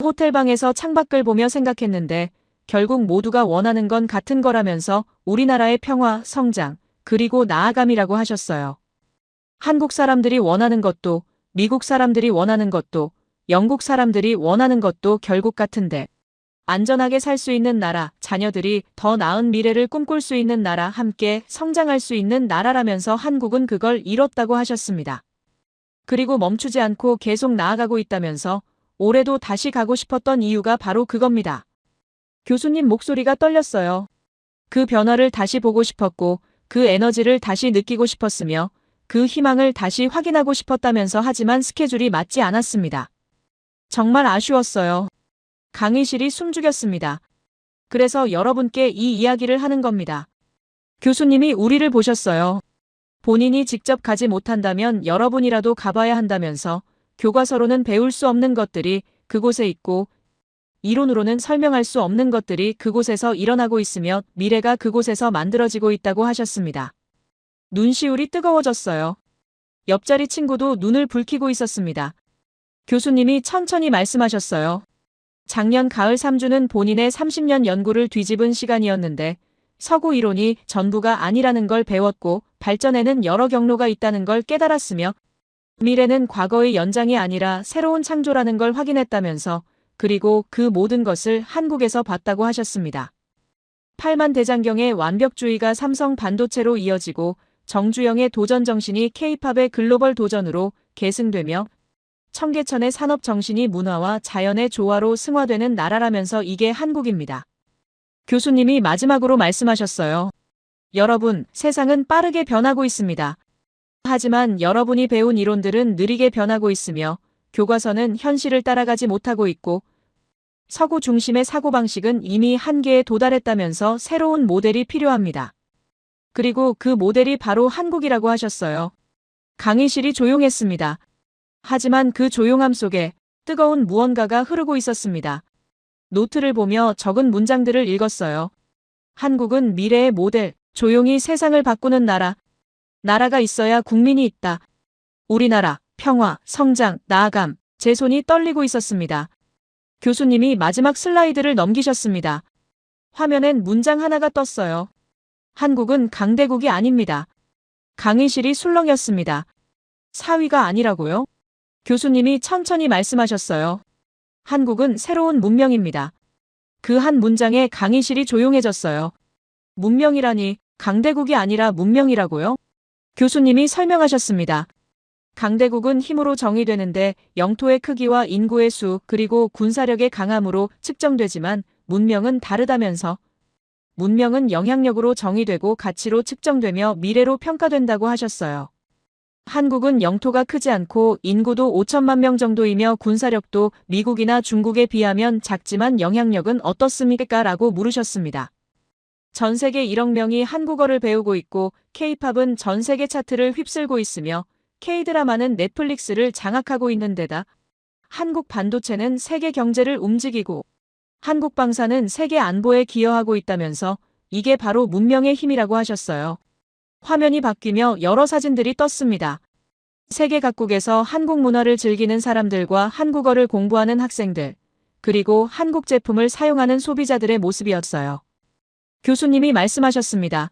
Speaker 4: 호텔방에서 창밖을 보며 생각했는데 결국 모두가 원하는 건 같은 거라면서 우리나라의 평화, 성장, 그리고 나아감이라고 하셨어요. 한국 사람들이 원하는 것도, 미국 사람들이 원하는 것도, 영국 사람들이 원하는 것도 결국 같은데 안전하게 살 수 있는 나라, 자녀들이 더 나은 미래를 꿈꿀 수 있는 나라, 함께 성장할 수 있는 나라라면서 한국은 그걸 이뤘다고 하셨습니다. 그리고 멈추지 않고 계속 나아가고 있다면서 올해도 다시 가고 싶었던 이유가 바로 그겁니다. 교수님 목소리가 떨렸어요. 그 변화를 다시 보고 싶었고 그 에너지를 다시 느끼고 싶었으며 그 희망을 다시 확인하고 싶었다면서 하지만 스케줄이 맞지 않았습니다. 정말 아쉬웠어요. 강의실이 숨죽였습니다. 그래서 여러분께 이 이야기를 하는 겁니다. 교수님이 우리를 보셨어요. 본인이 직접 가지 못한다면 여러분이라도 가봐야 한다면서 교과서로는 배울 수 없는 것들이 그곳에 있고 이론으로는 설명할 수 없는 것들이 그곳에서 일어나고 있으며 미래가 그곳에서 만들어지고 있다고 하셨습니다. 눈시울이 뜨거워졌어요. 옆자리 친구도 눈을 붉히고 있었습니다. 교수님이 천천히 말씀하셨어요. 작년 가을 3주는 본인의 30년 연구를 뒤집은 시간이었는데 서구 이론이 전부가 아니라는 걸 배웠고 발전에는 여러 경로가 있다는 걸 깨달았으며 미래는 과거의 연장이 아니라 새로운 창조라는 걸 확인했다면서 그리고 그 모든 것을 한국에서 봤다고 하셨습니다. 8만 대장경의 완벽주의가 삼성 반도체로 이어지고 정주영의 도전 정신이 K-팝의 글로벌 도전으로 계승되며 청계천의 산업 정신이 문화와 자연의 조화로 승화되는 나라라면서 이게 한국입니다. 교수님이 마지막으로 말씀하셨어요. 여러분, 세상은 빠르게 변하고 있습니다. 하지만 여러분이 배운 이론들은 느리게 변하고 있으며 교과서는 현실을 따라가지 못하고 있고 서구 중심의 사고방식은 이미 한계에 도달했다면서 새로운 모델이 필요합니다. 그리고 그 모델이 바로 한국이라고 하셨어요. 강의실이 조용했습니다. 하지만 그 조용함 속에 뜨거운 무언가가 흐르고 있었습니다. 노트를 보며 적은 문장들을 읽었어요. 한국은 미래의 모델, 조용히 세상을 바꾸는 나라. 나라가 있어야 국민이 있다. 우리나라, 평화, 성장, 나아감. 제 손이 떨리고 있었습니다. 교수님이 마지막 슬라이드를 넘기셨습니다. 화면엔 문장 하나가 떴어요. 한국은 강대국이 아닙니다. 강의실이 술렁였습니다. 사위가 아니라고요? 교수님이 천천히 말씀하셨어요. 한국은 새로운 문명입니다. 그 한 문장에 강의실이 조용해졌어요. 문명이라니 강대국이 아니라 문명이라고요? 교수님이 설명하셨습니다. 강대국은 힘으로 정의되는데 영토의 크기와 인구의 수 그리고 군사력의 강함으로 측정되지만 문명은 다르다면서 문명은 영향력으로 정의되고 가치로 측정되며 미래로 평가된다고 하셨어요. 한국은 영토가 크지 않고 인구도 5천만 명 정도이며 군사력도 미국이나 중국에 비하면 작지만 영향력은 어떻습니까? 라고 물으셨습니다. 전 세계 1억 명이 한국어를 배우고 있고 K-팝은 전 세계 차트를 휩쓸고 있으며 K-드라마는 넷플릭스를 장악하고 있는 데다 한국 반도체는 세계 경제를 움직이고 한국 방사는 세계 안보에 기여하고 있다면서 이게 바로 문명의 힘이라고 하셨어요. 화면이 바뀌며 여러 사진들이 떴습니다. 세계 각국에서 한국 문화를 즐기는 사람들과 한국어를 공부하는 학생들, 그리고 한국 제품을 사용하는 소비자들의 모습이었어요. 교수님이 말씀하셨습니다.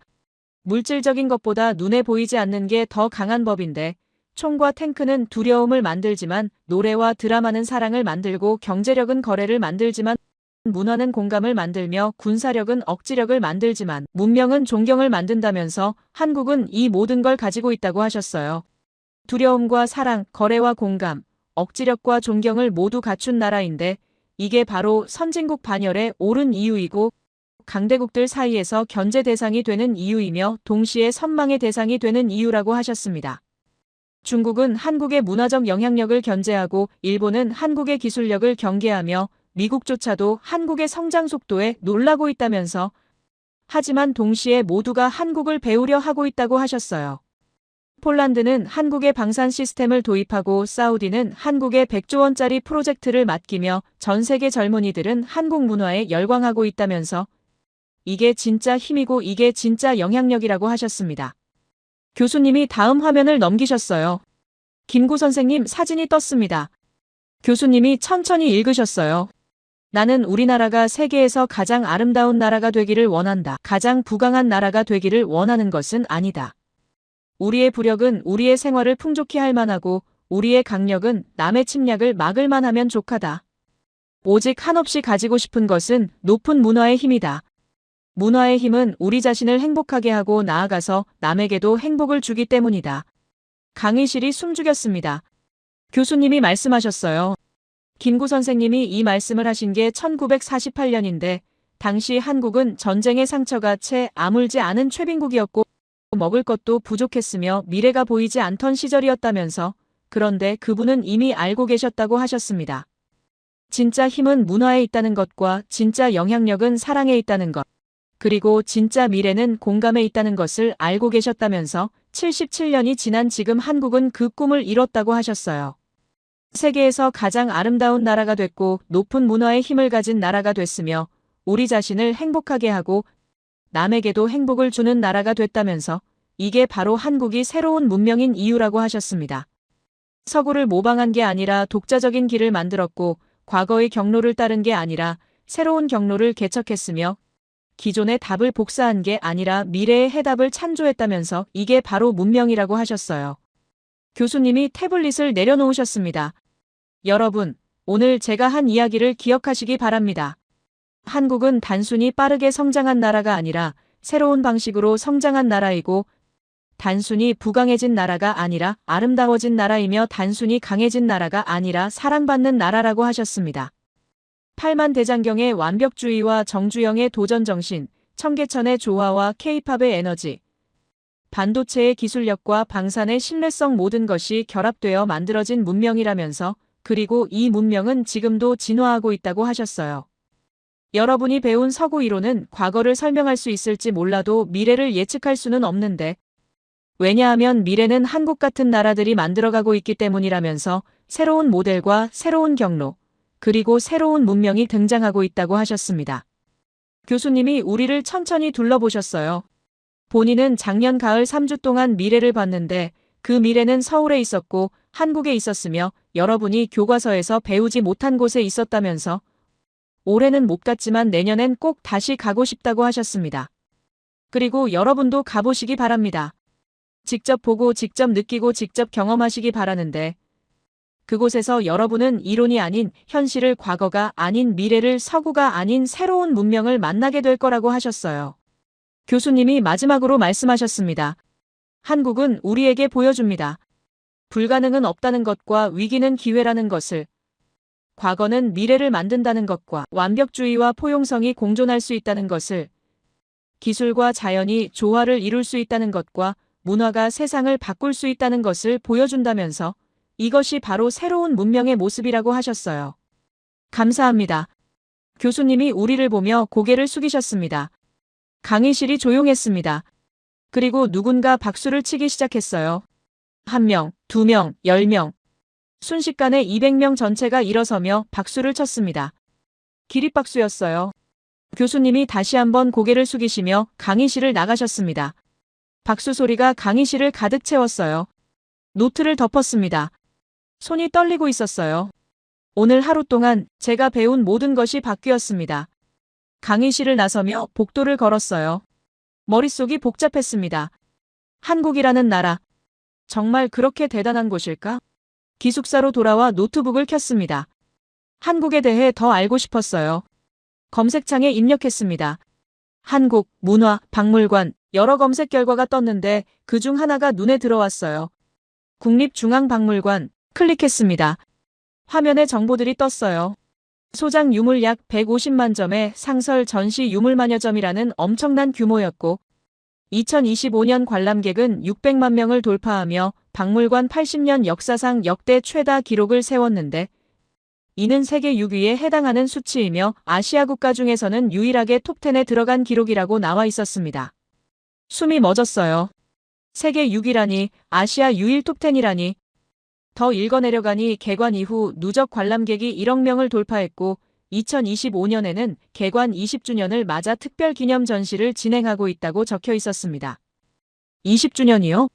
Speaker 4: 물질적인 것보다 눈에 보이지 않는 게 더 강한 법인데 총과 탱크는 두려움을 만들지만 노래와 드라마는 사랑을 만들고 경제력은 거래를 만들지만 문화는 공감을 만들며 군사력은 억지력을 만들지만 문명은 존경을 만든다면서 한국은 이 모든 걸 가지고 있다고 하셨어요. 두려움과 사랑, 거래와 공감, 억지력과 존경을 모두 갖춘 나라인데 이게 바로 선진국 반열에 오른 이유이고 강대국들 사이에서 견제 대상이 되는 이유이며 동시에 선망의 대상이 되는 이유라고 하셨습니다. 중국은 한국의 문화적 영향력을 견제하고 일본은 한국의 기술력을 경계하며 미국조차도 한국의 성장 속도에 놀라고 있다면서 하지만 동시에 모두가 한국을 배우려 하고 있다고 하셨어요. 폴란드는 한국의 방산 시스템을 도입하고 사우디는 한국의 100조 원짜리 프로젝트를 맡기며 전 세계 젊은이들은 한국 문화에 열광하고 있다면서 이게 진짜 힘이고 이게 진짜 영향력이라고 하셨습니다. 교수님이 다음 화면을 넘기셨어요. 김구 선생님 사진이 떴습니다. 교수님이 천천히 읽으셨어요. 나는 우리나라가 세계에서 가장 아름다운 나라가 되기를 원한다. 가장 부강한 나라가 되기를 원하는 것은 아니다. 우리의 부력은 우리의 생활을 풍족히 할 만하고 우리의 강력은 남의 침략을 막을 만하면 족하다. 오직 한없이 가지고 싶은 것은 높은 문화의 힘이다. 문화의 힘은 우리 자신을 행복하게 하고 나아가서 남에게도 행복을 주기 때문이다. 강의실이 숨죽였습니다. 교수님이 말씀하셨어요. 김구 선생님이 이 말씀을 하신 게 1948년인데 당시 한국은 전쟁의 상처가 채 아물지 않은 최빈국이었고 먹을 것도 부족했으며 미래가 보이지 않던 시절이었다면서 그런데 그분은 이미 알고 계셨다고 하셨습니다. 진짜 힘은 문화에 있다는 것과 진짜 영향력은 사랑에 있다는 것, 그리고 진짜 미래는 공감에 있다는 것을 알고 계셨다면서 77년이 지난 지금 한국은 그 꿈을 이뤘다고 하셨어요. 세계에서 가장 아름다운 나라가 됐고 높은 문화의 힘을 가진 나라가 됐으며 우리 자신을 행복하게 하고 남에게도 행복을 주는 나라가 됐다면서 이게 바로 한국이 새로운 문명인 이유라고 하셨습니다. 서구를 모방한 게 아니라 독자적인 길을 만들었고 과거의 경로를 따른 게 아니라 새로운 경로를 개척했으며 기존의 답을 복사한 게 아니라 미래의 해답을 창조했다면서 이게 바로 문명이라고 하셨어요. 교수님이 태블릿을 내려놓으셨습니다. 여러분, 오늘 제가 한 이야기를 기억하시기 바랍니다. 한국은 단순히 빠르게 성장한 나라가 아니라 새로운 방식으로 성장한 나라이고 단순히 부강해진 나라가 아니라 아름다워진 나라이며 단순히 강해진 나라가 아니라 사랑받는 나라라고 하셨습니다. 팔만대장경의 완벽주의와 정주영의 도전정신, 청계천의 조화와 케이팝의 에너지, 반도체의 기술력과 방산의 신뢰성 모든 것이 결합되어 만들어진 문명이라면서 그리고 이 문명은 지금도 진화하고 있다고 하셨어요. 여러분이 배운 서구 이론은 과거를 설명할 수 있을지 몰라도 미래를 예측할 수는 없는데 왜냐하면 미래는 한국 같은 나라들이 만들어가고 있기 때문이라면서 새로운 모델과 새로운 경로, 그리고 새로운 문명이 등장하고 있다고 하셨습니다. 교수님이 우리를 천천히 둘러보셨어요. 본인은 작년 가을 3주 동안 미래를 봤는데 그 미래는 서울에 있었고 한국에 있었으며 여러분이 교과서에서 배우지 못한 곳에 있었다면서 올해는 못 갔지만 내년엔 꼭 다시 가고 싶다고 하셨습니다. 그리고 여러분도 가보시기 바랍니다. 직접 보고 직접 느끼고 직접 경험하시기 바라는데 그곳에서 여러분은 이론이 아닌 현실을 과거가 아닌 미래를 서구가 아닌 새로운 문명을 만나게 될 거라고 하셨어요. 교수님이 마지막으로 말씀하셨습니다. 한국은 우리에게 보여줍니다. 불가능은 없다는 것과 위기는 기회라는 것을, 과거는 미래를 만든다는 것과 완벽주의와 포용성이 공존할 수 있다는 것을, 기술과 자연이 조화를 이룰 수 있다는 것과 문화가 세상을 바꿀 수 있다는 것을 보여준다면서 이것이 바로 새로운 문명의 모습이라고 하셨어요. 감사합니다. 교수님이 우리를 보며 고개를 숙이셨습니다. 강의실이 조용했습니다. 그리고 누군가 박수를 치기 시작했어요. 1명, 2명, 10명. 순식간에 200명 전체가 일어서며 박수를 쳤습니다. 기립박수였어요. 교수님이 다시 한번 고개를 숙이시며 강의실을 나가셨습니다. 박수 소리가 강의실을 가득 채웠어요. 노트를 덮었습니다. 손이 떨리고 있었어요. 오늘 하루 동안 제가 배운 모든 것이 바뀌었습니다. 강의실을 나서며 복도를 걸었어요. 머릿속이 복잡했습니다. 한국이라는 나라, 정말 그렇게 대단한 곳일까? 기숙사로 돌아와 노트북을 켰습니다. 한국에 대해 더 알고 싶었어요. 검색창에 입력했습니다. 한국, 문화, 박물관, 여러 검색 결과가 떴는데 그중 하나가 눈에 들어왔어요. 국립중앙박물관, 클릭했습니다. 화면에 정보들이 떴어요. 소장 유물 약 150만 점에 상설 전시 유물만여 점이라는 엄청난 규모였고 2025년 관람객은 600만 명을 돌파하며 박물관 80년 역사상 역대 최다 기록을 세웠는데 이는 세계 6위에 해당하는 수치이며 아시아 국가 중에서는 유일하게 톱10에 들어간 기록이라고 나와 있었습니다. 숨이 멎었어요. 세계 6위라니, 아시아 유일 톱10이라니. 더 읽어내려가니 개관 이후 누적 관람객이 1억 명을 돌파했고 2025년에는 개관 20주년을 맞아 특별 기념 전시를 진행하고 있다고 적혀 있었습니다. 20주년이요?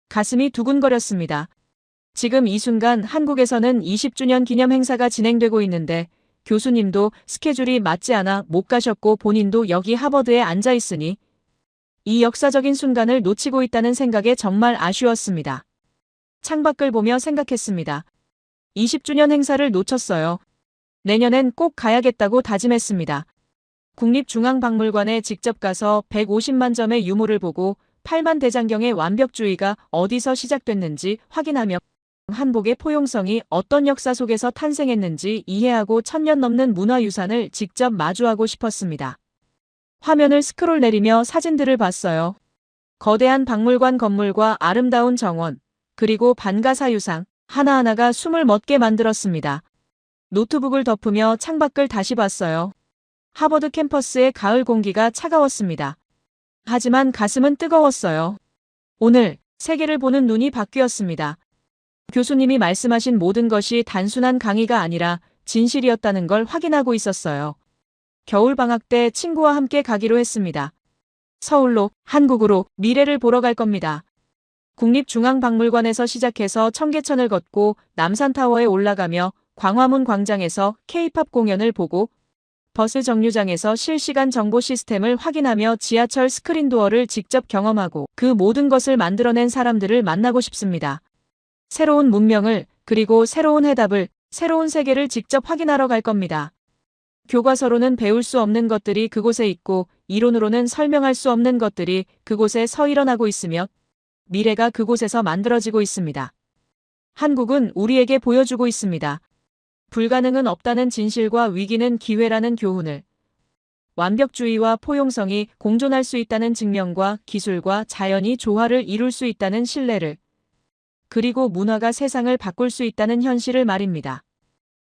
Speaker 4: 가슴이 두근거렸습니다. 지금 이 순간 한국에서는 20주년 기념 행사가 진행되고 있는데 교수님도 스케줄이 맞지 않아 못 가셨고 본인도 여기 하버드에 앉아 있으니 이 역사적인 순간을 놓치고 있다는 생각에 정말 아쉬웠습니다. 창밖을 보며 생각했습니다. 20주년 행사를 놓쳤어요. 내년엔 꼭 가야겠다고 다짐했습니다. 국립중앙박물관에 직접 가서 150만 점의 유물을 보고 팔만대장경의 완벽주의가 어디서 시작됐는지 확인하며 한복의 포용성이 어떤 역사 속에서 탄생했는지 이해하고 1000년 넘는 문화유산을 직접 마주하고 싶었습니다. 화면을 스크롤 내리며 사진들을 봤어요. 거대한 박물관 건물과 아름다운 정원, 그리고 반가사유상, 하나하나가 숨을 멎게 만들었습니다. 노트북을 덮으며 창밖을 다시 봤어요. 하버드 캠퍼스의 가을 공기가 차가웠습니다. 하지만 가슴은 뜨거웠어요. 오늘 세계를 보는 눈이 바뀌었습니다. 교수님이 말씀하신 모든 것이 단순한 강의가 아니라 진실이었다는 걸 확인하고 있었어요. 겨울 방학 때 친구와 함께 가기로 했습니다. 서울로, 한국으로 미래를 보러 갈 겁니다. 국립중앙박물관에서 시작해서 청계천을 걷고 남산타워에 올라가며 광화문 광장에서 K-팝 공연을 보고 버스 정류장에서 실시간 정보 시스템을 확인하며 지하철 스크린도어를 직접 경험하고 그 모든 것을 만들어낸 사람들을 만나고 싶습니다. 새로운 문명을, 그리고 새로운 해답을, 새로운 세계를 직접 확인하러 갈 겁니다. 교과서로는 배울 수 없는 것들이 그곳에 있고 이론으로는 설명할 수 없는 것들이 그곳에 서 일어나고 있으며 미래가 그곳에서 만들어지고 있습니다. 한국은 우리에게 보여주고 있습니다. 불가능은 없다는 진실과 위기는 기회라는 교훈을, 완벽주의와 포용성이 공존할 수 있다는 증명과 기술과 자연이 조화를 이룰 수 있다는 신뢰를, 그리고 문화가 세상을 바꿀 수 있다는 현실을 말입니다.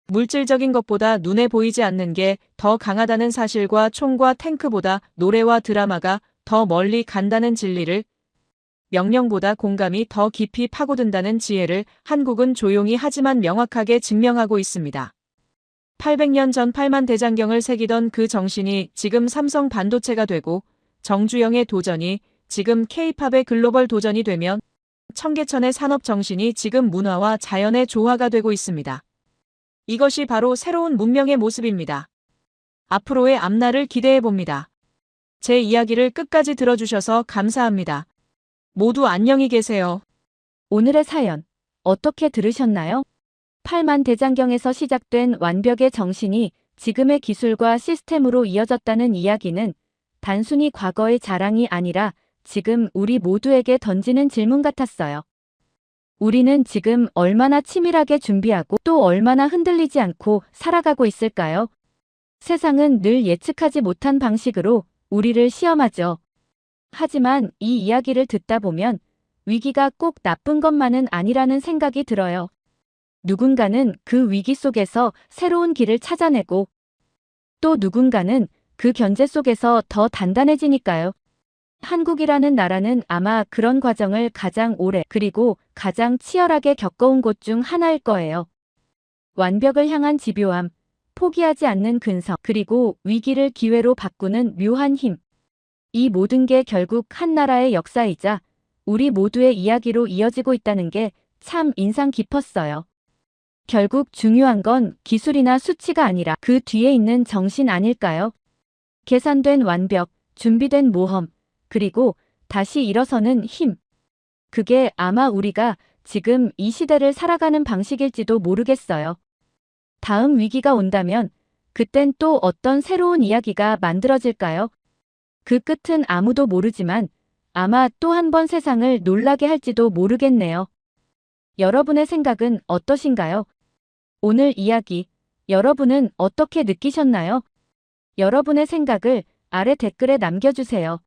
Speaker 4: 물질적인 것보다 눈에 보이지 않는 게 더 강하다는 사실과 총과 탱크보다 노래와 드라마가 더 멀리 간다는 진리를, 명령보다 공감이 더 깊이 파고든다는 지혜를 한국은 조용히 하지만 명확하게 증명하고 있습니다. 800년 전 8만 대장경을 새기던 그 정신이 지금 삼성 반도체가 되고 정주영의 도전이 지금 K-팝의 글로벌 도전이 되면 청계천의 산업 정신이 지금 문화와 자연의 조화가 되고 있습니다. 이것이 바로 새로운 문명의 모습입니다. 앞으로의 앞날을 기대해 봅니다. 제 이야기를 끝까지 들어주셔서 감사합니다. 모두 안녕히 계세요.
Speaker 3: 오늘의 사연 어떻게 들으셨나요? 8만 대장경에서 시작된 완벽의 정신이 지금의 기술과 시스템으로 이어졌다는 이야기는 단순히 과거의 자랑이 아니라 지금 우리 모두에게 던지는 질문 같았어요. 우리는 지금 얼마나 치밀하게 준비하고 또 얼마나 흔들리지 않고 살아가고 있을까요? 세상은 늘 예측하지 못한 방식으로 우리를 시험하죠. 하지만 이 이야기를 듣다 보면 위기가 꼭 나쁜 것만은 아니라는 생각이 들어요. 누군가는 그 위기 속에서 새로운 길을 찾아내고 또 누군가는 그 견제 속에서 더 단단해지니까요. 한국이라는 나라는 아마 그런 과정을 가장 오래 그리고 가장 치열하게 겪어온 곳 중 하나일 거예요. 완벽을 향한 집요함, 포기하지 않는 근성, 그리고 위기를 기회로 바꾸는 묘한 힘. 이 모든 게 결국 한 나라의 역사이자 우리 모두의 이야기로 이어지고 있다는 게 참 인상 깊었어요. 결국 중요한 건 기술이나 수치가 아니라 그 뒤에 있는 정신 아닐까요? 계산된 완벽, 준비된 모험, 그리고 다시 일어서는 힘. 그게 아마 우리가 지금 이 시대를 살아가는 방식일지도 모르겠어요. 다음 위기가 온다면 그땐 또 어떤 새로운 이야기가 만들어질까요? 그 끝은 아무도 모르지만 아마 또 한 번 세상을 놀라게 할지도 모르겠네요. 여러분의 생각은 어떠신가요? 오늘 이야기, 여러분은 어떻게 느끼셨나요? 여러분의 생각을 아래 댓글에 남겨주세요.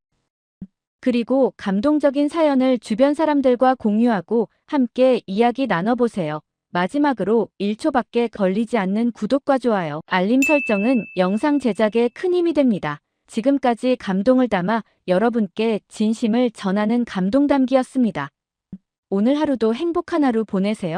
Speaker 3: 그리고 감동적인 사연을 주변 사람들과 공유하고 함께 이야기 나눠보세요. 마지막으로 1초밖에 걸리지 않는 구독과 좋아요, 알림 설정은 영상 제작에 큰 힘이 됩니다. 지금까지 감동을 담아 여러분께 진심을 전하는 감동담기였습니다. 오늘 하루도 행복한 하루 보내세요.